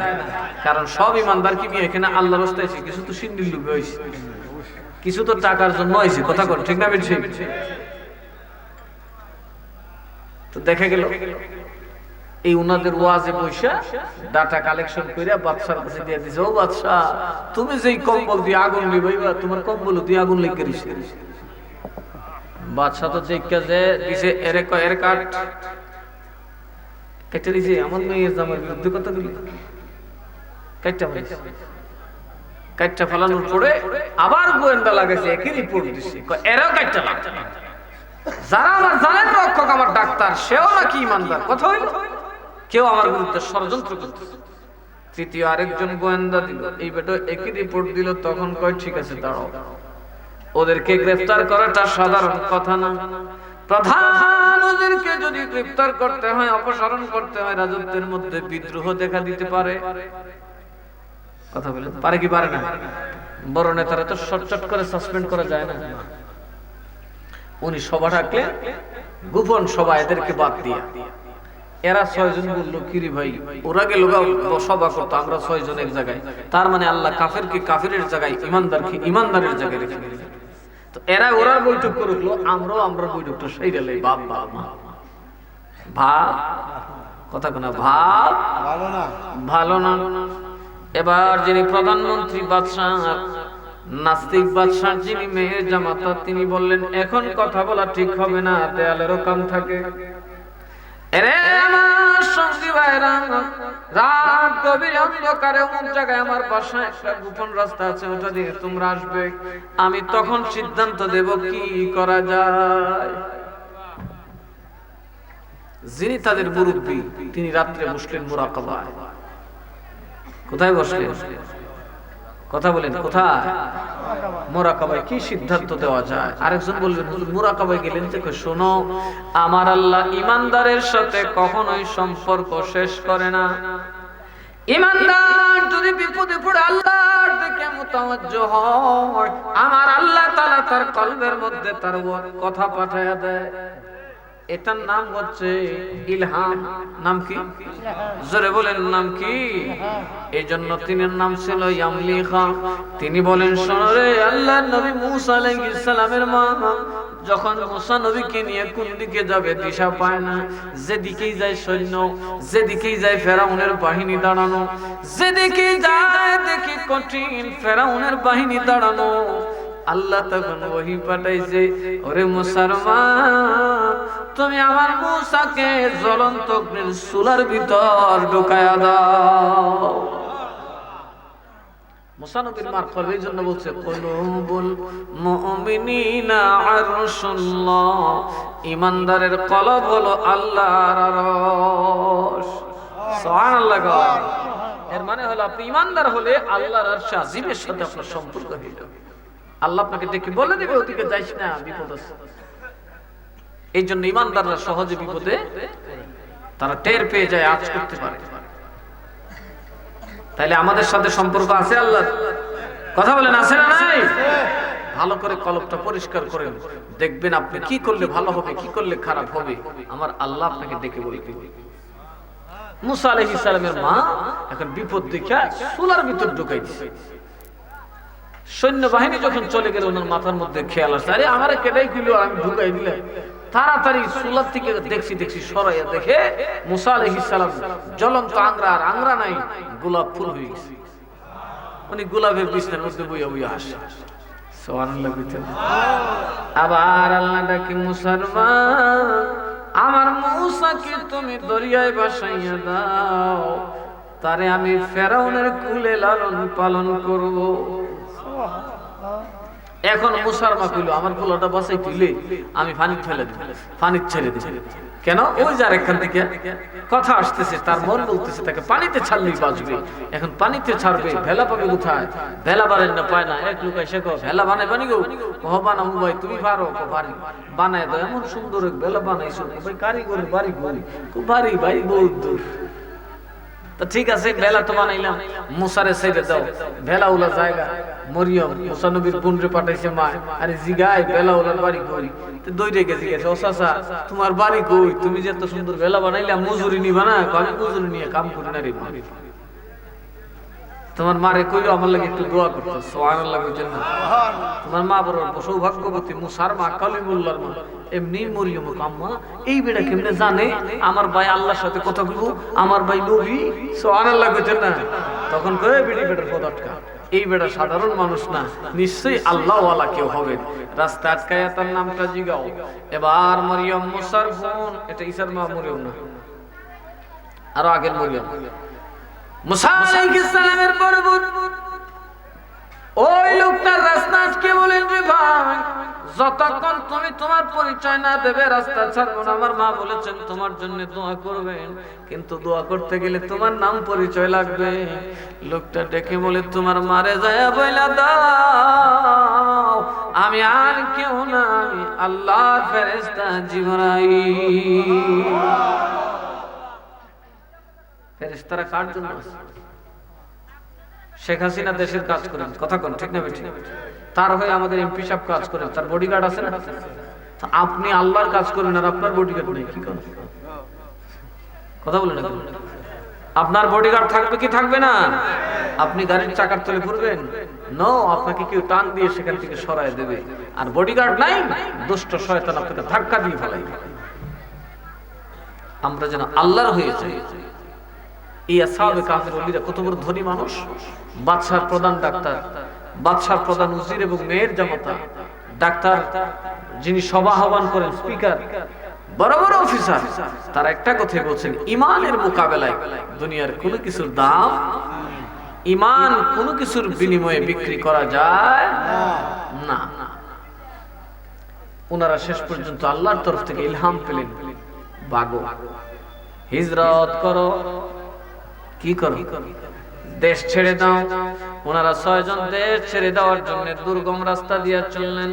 কারণ সব ইমানদার কি এখানে আল্লাহর রাস্তায় এসে কিছু তো সিন্ডিল লুবে হয়েছে কিছু তো টাকার জন্য হয়েছে কথা বলে ঠিক না বেশি তো দেখা গেল এই উনাদের ওয়াজে পয়সা ডাটা কালেকশন কইরা বাদশার কাছে দিয়ে দিছে ও বাদশা তুমি যেই কম্বল দিয়ে আগুন লিবাইবা তোমার কম্বল দিয়ে আগুন লেগে গেছে বাদশা তো দেখে যে দিছে এর কাট কেটে দিছে আমার মেয়ের জামার বিরুদ্ধে কথা বলি কাটটা হইছে কাটটা ফলানোর পরে আবার গোয়েন্দা লাগাইছে একই রিপোর্ট দিছে এরাও কাটটা লাগছে যারা আমার জানেন রক্ষক আমার ডাক্তার সেও নাকি ইমানদার কথা হইল কেউ আমার বিরুদ্ধে ষড়যন্ত্র করতেছে তৃতীয় আরেকজন গোয়েন্দা দিল এই বেটা একই রিপোর্ট দিল তখন কয় ঠিক আছে দাঁড়াও ওদেরকে গ্রেফতার করাটা সাধারণ কথা না। প্রধান ওদেরকে যদি গ্রেফতার করতে হয়, অপসারণ করতে হয়, রাজত্বের মধ্যে বিদ্রোহ দেখা দিতে পারে। কথা বলেন, পারে কি পারে না? বড় নেতারা তো শর্টচট করে সাসপেন্ড করা যায় না। উনি সভা ডাকলেন, গোপন সভা, এদেরকে বাদ দিয়া এরা 6 জন বললো, কিরে ভাই, ওরা গেল সভা করতো, আমরা 6 জন এক জায়গায়। তার মানে আল্লাহ কাফেরকে কাফেরের জায়গায়, ইমানদারকে ইমানদারের জায়গায় রেখে দিয়েছে। তো এরা ওরা বৈঠক করলো, আমরা বৈঠকটা সেই রেলে বাপ বাপ ভাব, কথা কোনা ভাব ভালো না। এবার যিনি প্রধানমন্ত্রী বাদশাহ, নাস্তিক বাদশাহ, যিনি মেয়ের জামাতা, তিনি বললেন, এখন কথা বলা ঠিক হবে না, দেয়ালেরও কাম থাকে। এরে আমার সঙ্গী ভাইরা, রাত গভীর অন্ধকারে অমুক জায়গায় আমার বাসায় একটা গোপন রাস্তা আছে, ওটা দিয়ে তোমরা আসবে, আমি তখন সিদ্ধান্ত দেব কি করা যায়। যিনি তাদের মুরব্বী, তিনি রাত্রে বসলেন মুরাকাবায়। কোথায় বসলেন? কথা বলেন, কোথায়? মুরাকাবায়। কি সিদ্ধান্ত দেওয়া যায়? আরেকজন বলবেন, হুজুর মুরাকাবায় গেলেন থেকে, শোনো, আমার আল্লাহ ইমানদারের সাথে কখনোই সম্পর্ক শেষ করে না। ইমানদার যদি বিপদে পড়ে আল্লাহর দিকে মুতাওয়াজ্জহ হয়, আমার আল্লাহ তাআলা তার কলবের মধ্যে তার কথা পাঠায়া দেয়। এটার নাম হচ্ছে ইলহাম। নাম কি? জোরে বলেন, নাম কি? এই জন্য তিনের নাম ছিল ইয়ামলিখা। তিনি বলেন, শোনো রে, আল্লাহর নবী মুসা আলাইহিস সালামের মা যখন মুসা নবীকে নিয়ে কোন দিকে যাবে দিশা পায় না, যেদিকেই যায় সৈন্য, যেদিকেই যায় ফেরাউনের বাহিনী দাঁড়ানো, যেদিকেই যায় দেখি কঠিন ফেরাউনের বাহিনী দাঁড়ানো। আল্লাহ তখন ওহী পাঠাইছে, ওরে মুসার মা, তুমি আমার মুসাকে জ্বলন্ত অগ্নির চুলার ভিতর ঢুকায়া দাও। মুসা নবীর মার করবে, এই জন্য বলছে, কুলুবুল মুমিনিনা আরশুল্লাহ, ইমানদারের কলব হলো আল্লাহর আরশ। সুবহানাল্লাহ। এর মানে হলো আপনি ইমানদার হলে আল্লাহর আরশ আজিমের সাথে আপনার সম্পর্ক হয়ে যাবে। আল্লাহ আপনাকে ডেকে বলে দেবে, ওদিকে যাইস না, বিপদ আছে। এই জন্য ইমানদাররা সহজে বিপদে তারা টের পেয়ে যায়, আজ করতে পারে। তাইলে আমাদের সাথে সম্পর্ক আছে আল্লাহর। কথা বলেন, আছে না নাই? ভালো করে কলবটা পরিষ্কার করেন, দেখবেন আপনি কি করলে ভালো হবে, কি করলে খারাপ হবে, আমার আল্লাহ আপনাকে ডেকে বলবে। মুসা আলাইহিস সালামের মা এখন বিপদ দেখা চুলার ভিতর ঢুকাই দিয়েছে। সৈন্যবাহিনী যখন চলে গেল, ওনার মাথার মধ্যে খেয়াল আসছে, আরে আমারে কেটাই কইলো, আমি ঢুকাই দিলাম। তাড়াতাড়ি চুলার থেকে দেখছি সরাইয়া দেখে মুসা আলাইহিস সালাম জ্বলন্ত আংরা নাই, গোলাপ ফুল হয়ে গেছে। উনি গোলাপের বিছানার মধ্যে বইয়া বইয়া হাসে। সুবহানাল্লাহ। আবার আল্লাহ ডাকে, মুসার মা, আমার মুসাকে তুমি দরিয়ায় ভাসাইয়া দাও, তারে আমি ফেরাউনের কুলে লালন পালন করব। এখন মুসার মা কইল, আমার পোলাটা বাঁচাই তুলে আমি পানি ফেলে দেব, পানি ছেড়ে দেব। কেন? ওই যার এখান থেকে কথা আসতেছে, তার মন বলতেছে তাকে পানিতে ছাড়লেই বাঁচবে। এখন পানিতে ছাড়বে, ভেলা পাবে কোথায়? ভেলা বানাই না, পায় না। এক লোক এসে কয়, ভেলা বানাই বানি গো, বানাবো ভাই, তুমি পারো? পারি, বানায় দাও। এমন সুন্দর ভেলা বানাইছো ভাই, কারিগরের বাড়ি গরি, খুব ভারী ভাই, বহুত দূর। তো ঠিক আছে, ভেলা তো বানাইলাম, মুসারে ছেড়ে দাও। ভেলা উলা জায়গা, মরিয়ম মুসা নবীর বোনরে পাঠাইছে মা, আরে জিগাই ভেলা উলার বাড়ি কই? তো দৌড়ে গেছে, ও চাচা তোমার বাড়ি কই? তুমি যে এত সুন্দর ভেলা বানাইলা, মজুরি নিবা না? আমি মজুরি নিয়ে কাম করি না রে। তোমার মারে কইলো আমার লাগে একটু দোয়া করতে। সুবহানাল্লাহ। তোমার মা বড় সৌভাগ্যবতী, মুসার মা, কালিমুল্লাহর মা। এমনি মরিয়ম আম্মা, এই বেটা কেমনে জানে আমার ভাই আল্লাহর সাথে কথা বলবো, আমার ভাই নবী? সুবহানাল্লাহ কইছেন না? তখন কই, বেটি বেটার পথ আটকা, এই বেটা সাধারণ মানুষ না, নিশ্চয়ই আল্লাহওয়ালা কেউ হবে। রাস্তা আটকায়া তার নামটা জিগাও। এবার মরিয়ম মুসার বোন, এটা ঈসার মা মরিয়ম না, আরো আগের মরিয়ম, মুসা আলাইহিস সালামের বড় বোন। ওই লোকটার রাস্তা আটকে বলেন, রে ভাই, যতক্ষণ তুমি তোমার পরিচয় না দেবে রাস্তা ছাড়বো না। আমার মা বলেছেন তোমার জন্য দোয়া করবেন, কিন্তু দোয়া করতে গেলে তোমার নাম পরিচয় লাগবে। লোকটা ডেকে বলে, তোমার মারে যায় বইলা দাও, আমি আর কেউ না, আমি আল্লাহর ফেরেশতা জিবরাইল। ফেরেশতারা কার জন্য আছে? শেখ হাসিনা দেশের কাজ করেন, কথা কোন ঠিক না বেঠিক? তার হয়ে আমাদের এমপি সাহেব কাজ করেন, তার বডিগার্ড আছে না? আপনি আল্লাহর কাজ করেন আর আপনার বডিগার্ড নেই, কি করেন? কথা বলেন না? আপনার বডিগার্ড থাকবে কি থাকবে না? আপনি গাড়ির চাকার তলে ঘুরবেন? নো, আপনাকে কেউ টান দিয়ে সেখান থেকে সরায় দেবে। আর বডিগার্ড নাই, দুষ্ট শয়তান আপনাকে ধাক্কা দিয়ে ফেলাইবে। আমরা যেন আল্লাহর হয়ে যাই। এই আসহাবে কাফের ওলিরা কত বড় ধনী মানুষ, বাদশার প্রধান ডাক্তার, বাদশার প্রধান উজির এবং মেয়ের জামাতা, ডাক্তার যিনি সভা আহ্বান করেন, স্পিকার, বড় বড় অফিসার, তারা একটা কথাই বলছেন, ইমানের মোকাবেলায় দুনিয়ার কোনো কিছুর দাম, ইমান কোনো কিছুর বিনিময়ে বিক্রি করা যায় না। ওনারা শেষ পর্যন্ত আল্লাহর তরফ থেকে ইলহাম পেলেন, ভাগো, হিজরত করো, কি করো, দেশ ছেড়ে দাও। ওনারা 6 জন দেশ ছেড়ে দেওয়ার জন্য দুর্গম রাস্তা দিয়ে চললেন।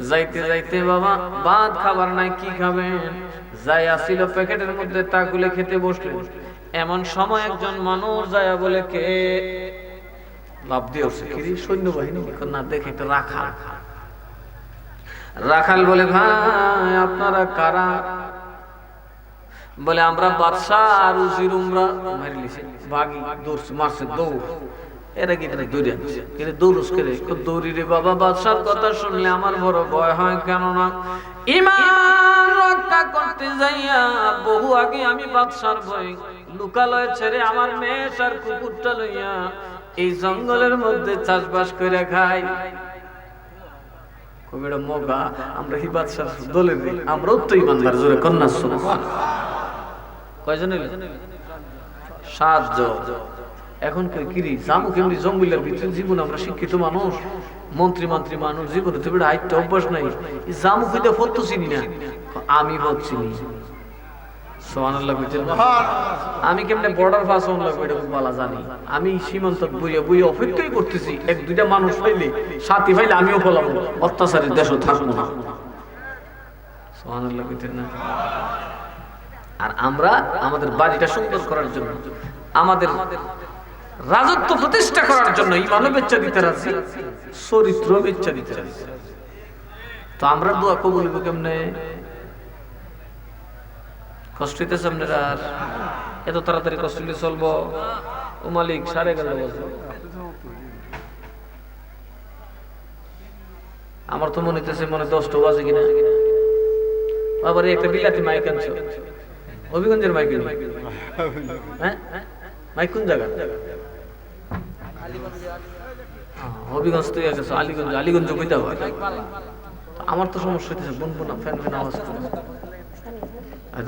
যাইতে যাইতে বাবা ভাত খাবার নাই, কি খাবেন? যাই আসিল প্যাকেটের মধ্যে তা গুলে খেতে বসলেন। এমন সময় একজন মানুষ যায়া বলে, কে? লাভ দিয়ে উঠছে, কি সৈন্যবাহিনী না দেখে তো রাখাল। রাখাল বলে, ভাই আপনারা কারা? বলে, আমরা বাদশা আর উজির উমরা মারি লিছে, ভাগি দৌড়ছে, মারছে দৌড়। এরা কি দৌড়ে আনছে, কিন্তু দৌড়স করে দৌড়ি রে বাবা, বাদশার কথা শুনলে আমার বড় ভয় হয়, কেননা ঈমান রক্ষা করতে যাইয়া বহু আগে আমি বাদশার ভয় লুকালয় ছেড়ে আমার মেয়ে আর কুকুরটা লইয়া এই জঙ্গলের মধ্যে চাষবাস করে খাই। কবিরা মগা, আমরা হি বাদশার দলে দিই, আমরাও তো ইমানদার, জোরে কন্যা সুবহানাল্লাহ। কয়জন? 7 জন। এখন কিরি জামু কেমনি জঙ্গলের ভিতরে জীবন, আমরা শিক্ষিত মানুষ, মন্ত্রী মানুষ, জীবনে তো বেড়া আইতে অভ্যাস নাই, জামু খুঁজে ফটো চিনি না। আমি ভোট চিনি, সুবহানাল্লাহ। আমি কেমনে বর্ডার পাস হন লাগবে এটা খুব ভালো জানি। আমি সীমান্ত বইয়া অপেক্ষাই করতেছি, 1-2টা মানুষ পাইলে, সাথী পাইলে আমিও বলবো, অত্যাচারের দেশও থাকবো না। সুবহানাল্লাহ। আর আমরা আমাদের বাড়িটা সুন্দর করার জন্য, আমাদের রাজত্ব প্রতিষ্ঠা করার জন্য ইমানও বেচ্চা দিতে রাজি, চরিত্র বেচ্চা দিতে রাজি। তো আমরা দোয়া কবুল হইব কেমনে? কষ্ট হইতেছে আপনারা? আর এত তাড়াতাড়ি কষ্ট হলে চলবো? ও মালিক, 11:30 বাজে। আমার তো মনে হইতেছে মনে 10টা বাজে কিনা। আবার একটা বিলাতি মাইক আনছো, হবিগঞ্জের মাইক। হ্যাঁ, মাইক কোন জায়গা? হবিগঞ্জ তো গেছো, আলীগঞ্জ কইতে হয়। আমার তো সমস্যা হইতেছে, বলবো না, ফ্যান আওয়াজ করে।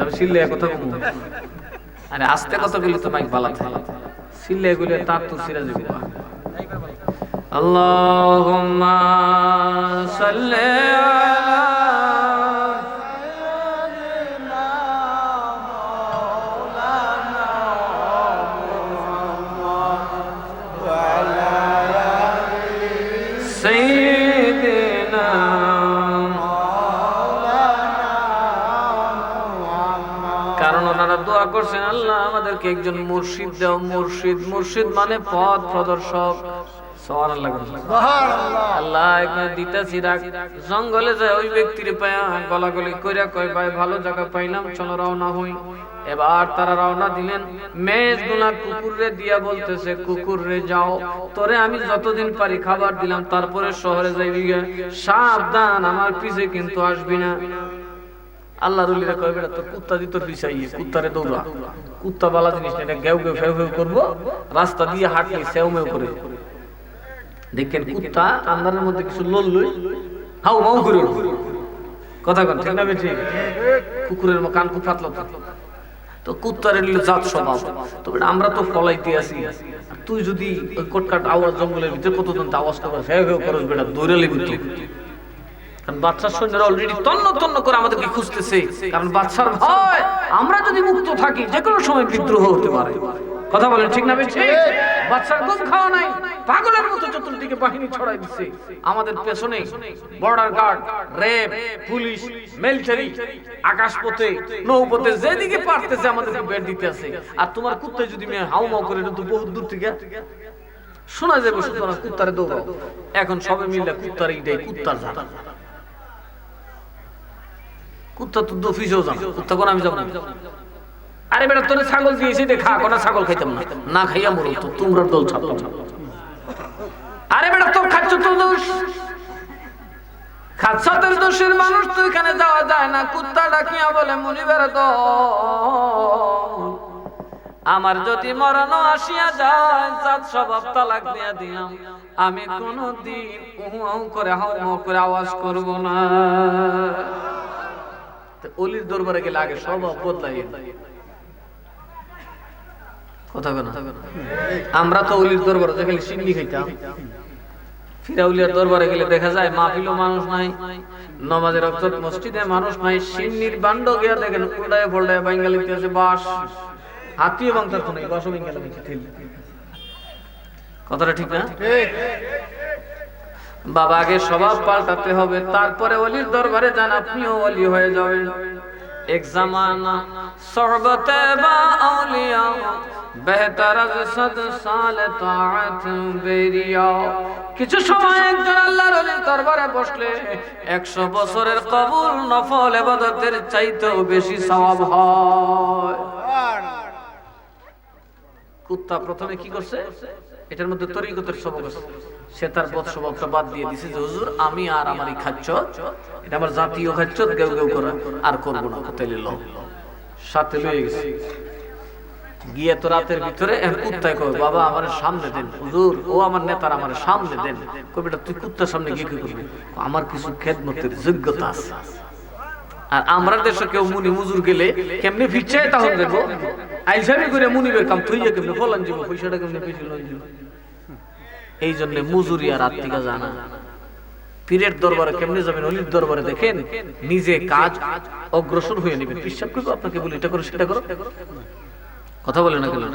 আমি সিল্লে কথা কম, আরে আস্তে কথা বললে তো মাইক বালা থাকে, সিল্লে গুলো তার তো সিরা যাবে। আল্লাহুম্মা সাল্লি আলা দোয়া করছেন, আল্লাহ আমাদেরকে একজন মুর্শিদ দাও। মুর্শিদ মানে পথ প্রদর্শক। সুবহানাল্লাহ। আল্লাহ দিতাছি রাখ, জঙ্গলে যায় ওই ব্যক্তির পায়া গলাগলি কইরা কয়, ভাই ভালো জায়গা পাইলাম, চলো রওনা হই। এবার তারা রওনা দিলেন। মেজগুলা কুকুররে দিয়া বলতেছে, কুকুর রে যাও, তোরে আমি যতদিন পারি খাবার দিলাম, তারপরে শহরে যাইবি, সাবধান, আমার পিছে কিন্তু আসবি না। আল্লাহর ওলিরা কয়, বেটা তোর কুত্তা দি তোর পিছাইয়ে, কুত্তারে দৌড়া। কুত্তা বালা জিনিস না, এটা গেউ গেউ ফেউ ফেউ করবো, রাস্তা দিয়ে হাঁটলে সেও মেউ করে। দেখেন কুত্তা আন্দারের মধ্যে কিছু লড়লই হাউ মাউ করে, কথা কন ঠিক না বেঠিক? কুকুরের কান খুব পাতলা, তো কুত্তারে নিলে জাত স্বভাব। তো আমরা তো ফলাইতে আসি, তুই যদি ওই কটকাট আওয়াজ জঙ্গলের ভিতরে কতজন আওয়াজ করবে, ফেউ ফেউ করস, বেটা দৌড়ে লিখবি তুই। বাদশার সৈন্যরা অলরেডি তন্ন করে আমাদেরকে খুঁজতেছে, কারণ বাদশার ভয় আমরা যদি মুক্ত থাকি যে কোনো সময় বিদ্রোহ হতে পারে। কথা বলেন ঠিক না বেঠিক? বাচ্চার ঘুম খাওয়া নাই, পাগলের মতো চতুর্দিকে বাহিনী ছড়াই দিচ্ছে। আমাদের পেছনে border guard, RAB, police, military, আকাশপথে, নৌপথে যেদিকে পারতেছে আমাদেরকে বের দিতে আছে। আর তোমার কুত্তা যদি মেয়ে হাউমাউ করে তো বহু দূর থেকে শোনা যাবে, সুতরাং কুত্তারে দৌড়াও। এখন সবে মিলে কুত্তার এইটাই কুত্তার জানা। কুত্তা তো দফিসেও জানা, কুত্তা কোন আমি যাবো না। আরে বেটা তোর ছাগল দিয়েছি খা, কোন ছাগল খাইতাম না, না খাইয়া মরো তো, তোমরা দল ছাপো। আরে বেটা তোর খাচ্ছ তোর দোষ, খাচ্ছ তোর দোষের মানুষ তো এখানে যাওয়া যায় না। কুত্তা ডাকিয়া বলে মুনিবের দল, আমার যদি মরণও আসিয়া যায়, জাত স্বভাব তালাক দিয়া দিলাম, আমি কোনদিন উহু করে হাউ করে আওয়াজ করব না। অলির দরবারে গেলে আগে স্বভাব বদলাই কথা বলে। আমরা তো অলির দরবারে গেলে সিন্নি খাইতাম, ফিরাউলিয়ার দরবারে গেলে দেখা যায় মাহফিলও মানুষ নাই, নামাজের রক্ত মসজিদে মানুষ নাই, সিন্নির বান্ড গিয়া দেখেন উল্টায় ফল্টায় বাঙ্গালিতে আছে বাস, হাতিও বাংতার তো নেই, বাসও বাঙ্গালি ঠেল। কথাটা ঠিক না? বাবা আগে স্বভাব পাল্টাতে হবে, তারপরে ওলির দরবারে যান, আপনিও ওলি হয়ে যাবেন। এক জামানা সোহবতে বা আউলিয়া বেহতর আজ সদ সাল তাআত বেরিয়া। কিছু সময় একজন আল্লাহর ওলির দরবারে বসলে 100 বছরের কবুল নফল ইবাদতের চাইতেও বেশি সওয়াব হয়। কুত্তা প্রথমে কি করছে? এটার মধ্যে তরিকতের সবক আছে। সে তার বদ স্বভাবটা বাদ দিয়ে দিছে যে হুজুর আমি আর আমারই খাচ্ছ, এটা আমার জাতীয় খাচ্ছ, কেউ কেউ করে আর করবো না। কোথায় লো সাথে লয়ে গেছে গিয়ে তো রাতের ভিতরে কুত্তায় কয় বাবা আমার সামনে দেন হুজুর, ও আমার নেতার আমার সামনে দেন। কই বেটা তুই কুত্তার সামনে গিয়ে কি করবি? আমার কিছু খেদমতের যোগ্যতা আছে। আর আমরা দেশে কেউ মুনি মুজুর গেলে কেমনে ফিরছে তখন দেখো আইসামি করে মুনিবের কাম থইয়া কেমনে ফলান যাব, পয়সাটা কেমনে পেছিল। এই জন্য মুজুরি আর আত্মিকা জানা। পীরের দরবারে কেমনে যাবেন? অলির দরবারে দেখেন নিজে কাজ অগ্রসর হয়ে নেবেন। বিশ্বাস করবো আপনাকে বলি এটা করো সেটা করো, কথা বলে না কেন?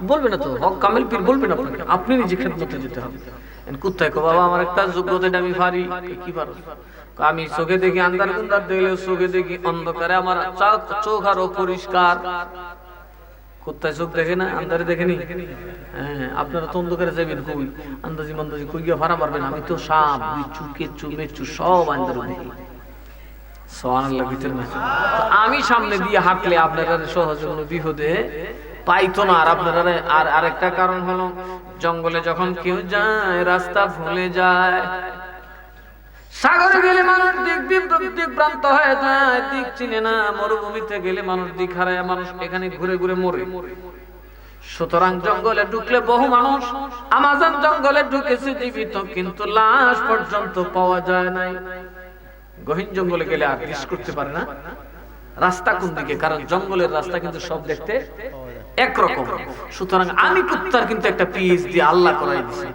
বলবে না তো, হক কামেল পীর বলবেন আপনাকে, আপনি নিজে খেদমতে যেতে হবে। কুত্তায় কো বাবা আমার একটা যোগ্যতা আমি পারি। কি পারো? আমি চোখে দেখি আন্ধার কুন্দার দেখলে, চোখে দেখি অন্ধকারে আমার চোখ আরো পরিষ্কার। কুত্তায় চোখ দেখে না, আন্ধারে দেখেনি? হ্যাঁ, আপনারা তো অন্ধকারে যাবেন কই, আন্দাজি মান্দাজি কই গিয়ে ভাড়া পারবেন। আমি তো সাপ বিচ্ছু কেচ্ছু মেচ্ছু সব আন্ধারে দেখি। সুবহানাল্লাহ ভিতরে না। আমি সামনে দিয়ে হাঁটলে আপনারা সহজে কোনো বিপদে পাইতো না। আর আপনারা আর আরেকটা কারণ হলো জঙ্গলে যখন কেউ যায় রাস্তা ভুলে যায়। সাগরে গেলে মানুষ দিক ভ্রান্ত হয়ে যায়, দিক চিনে না। মরুভূমিতে গেলে মানুষ দিক হারায়, মানুষ এখানে ঘুরে ঘুরে মরে। সুতরাং জঙ্গলে ঢুকলে বহু মানুষ আমাজন জঙ্গলে ঢুকেছে জীবিত, কিন্তু লাশ পর্যন্ত পাওয়া যায় নাই। গহীন জঙ্গলে গেলে আর দৃশ করতে পারে না রাস্তা কোন দিকে, কারণ জঙ্গলের রাস্তা কিন্তু সব দেখতে একরকম। সুতরাং আমি কুত্তার কিন্তু একটা পিএইচডি আল্লাহ করাই দিছি।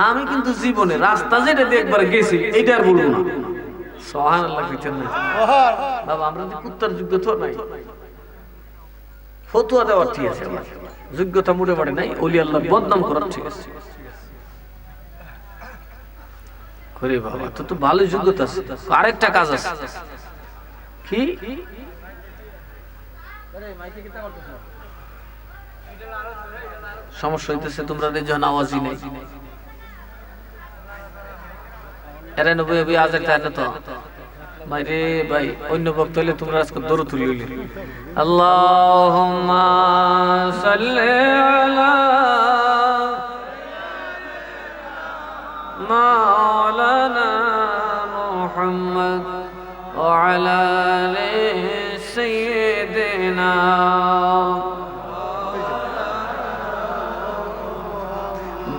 আমি কিন্তু জীবনে রাস্তা যেটা দিয়ে একবার গেছি এইটা আর বলবো না। সুবহানাল্লাহ বুঝছেন না বাবা? আমরা তো কুত্তার যোগ্যতা নাই, ফতোয়া দেওয়ার ঠিক আছে, যোগ্যতা মোটে মোটে নাই, ওলি আল্লাহর বদনাম করার ঠিক আছে। করে বাবা তো তো ভালো যোগ্যতা আছে। আরেকটা কাজ আছে কি? সমস্যা হইতেছে তোমরা যখন আওয়াজই নেই। এরা নবী নবী আজের তাই না তো ভাই রে ভাই, অন্য বক্ত হইলে তোমরা আজকে দৌড় তুলি হইলে আল্লাহুম্মা সাল্লি আলা মাওলানা মুহাম্মদ ওয়া আলা আলি সাইয়্যিদিনা।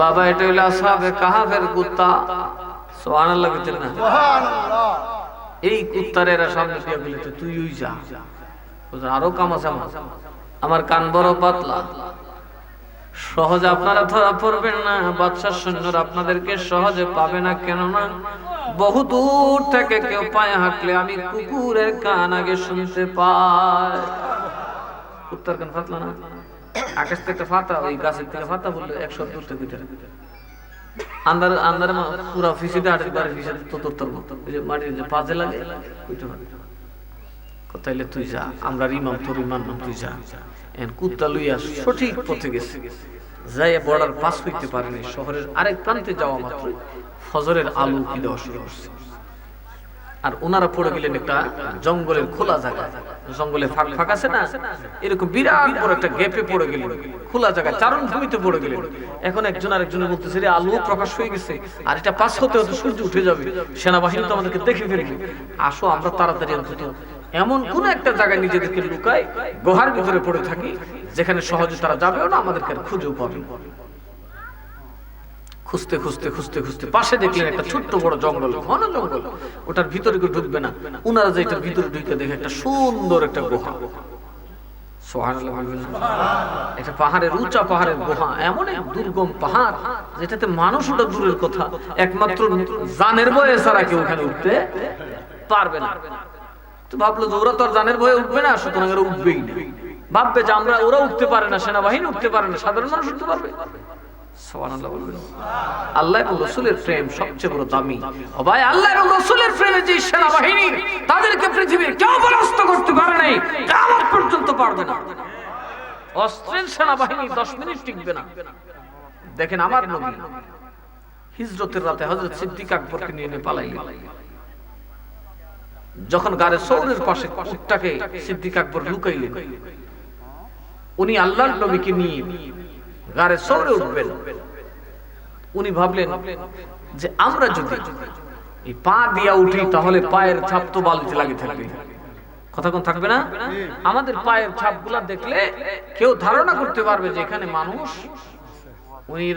বাবা এটা হইলো আসহাবে কাহাফের কুত্তা। সুবহানাল্লাহ বলছেন না? সুবহানাল্লাহ। এই কুত্তারেরা সামনে দিয়ে বলেছে তুই ওই যা, আরো কাম আছে আমার কান বড় পাতলা, সহজে আপনারা ধরা পড়বেন না। বাদশার সৈন্যরা আপনাদেরকে সহজে পাবে না, কেননা বহু দূর থেকে কেউ পায়ে হাঁটলে আমি কুকুরের কান আগে শুনতে পাই। কুত্তার কান পাতলা না? আকাশ থেকে ফাতা, ওই গাছের থেকে ফাতা বললে 100 দূর থেকে আন্দার পুরা ফিসিতে আটের বাড়ি ফিসে তোর মতো ওই যে মাটির যে পাজে লাগে ওইটা তাইলে তুই যা, আমরা ইমাম তোর ইমাম তুই যা। কুত্তা লইয়া সঠিক পথে গেছে, যাই বর্ডার পাস হইতে পারেনি, শহরের আরেক প্রান্তে যাওয়া মাত্র ফজরের আলো কি দেওয়া শুরু করছে। আর ওনারা পড়ে গেলেন একটা জঙ্গলের খোলা জায়গা, জঙ্গলে ফাঁক ফাঁক আছে না, এরকম বিরাট বড় একটা গ্যাপে পড়ে গেলেন, খোলা জায়গা চারণ ভূমিতে পড়ে গেলেন। এখন একজন আরেকজনের বলতেছে রে আলো প্রকাশ হয়ে গেছে, আর এটা পাস হতে হতে সূর্য উঠে যাবে, সেনাবাহিনী তো আমাদেরকে দেখে ফেলবে, আসো আমরা তাড়াতাড়ি অন্তত এমন কোন একটা জায়গায় নিজেদেরকে লুকাই, গুহার ভিতরে পড়ে থাকি, যেখানে সহজে তারা যাবেও না, আমাদেরকে আর খুঁজেও পাবে। খুঁজতে খুঁজতে খুঁজতে খুঁজতে পাশে দেখলেন একটা ছোট্ট বড় জঙ্গল, ঘন জঙ্গল, ওটার ভিতরে কেউ ঢুকবে না। উনারা যে এটার ভিতরে ঢুকে দেখে একটা সুন্দর একটা গুহা, এটা পাহাড়ের উঁচা পাহাড়ের গুহা, এমন এক দুর্গম পাহাড় যেটাতে মানুষ ওটা দূরের কথা, একমাত্র জানের ভয়ে ছাড়া কেউ ওখানে উঠতে পারবে না। তো ভাবলো যে ওরা তো আর জানের ভয়ে উঠবে না, সুতরাং ওরা উঠবেই না। ভাববে যে আমরা, ওরা উঠতে পারে না, সেনাবাহিনী উঠতে পারে না, সাধারণ মানুষ উঠতে পারবে। আল্লাহ এবং রাসূলের প্রেম সবচেয়ে বড় দামি। ও ভাই, আল্লাহ এবং রাসূলের প্রেমে যে সেনাবাহিনী, তাদেরকে পৃথিবীর কেউ পরাস্ত করতে পারে নাই, কিয়ামত পর্যন্ত পারবে না। অস্ত্রের সেনাবাহিনী 10 মিনিট টিকবে না। দেখেন আমার নবী হিজরতের রাতে হযরত সিদ্দিক আকবরকে নিয়ে পালাইলেন। যখন গারে সৌরের পাশে উটটাকে সিদ্দিক আকবর লুকাইলেন, উনি আল্লাহর নবীকে নিয়ে গারে সৌরে উঠবেন। উনি ভাবলেন যে আমরা যদি এই পা দিয়া উঠি তাহলে পায়ের ছাপ তো বালিতে লাগে থাকবে, কথা কোন থাকবে না? আমাদের পায়ের ছাপগুলা দেখলে কেউ ধারণা করতে পারবে যে এখানে মানুষ। উনি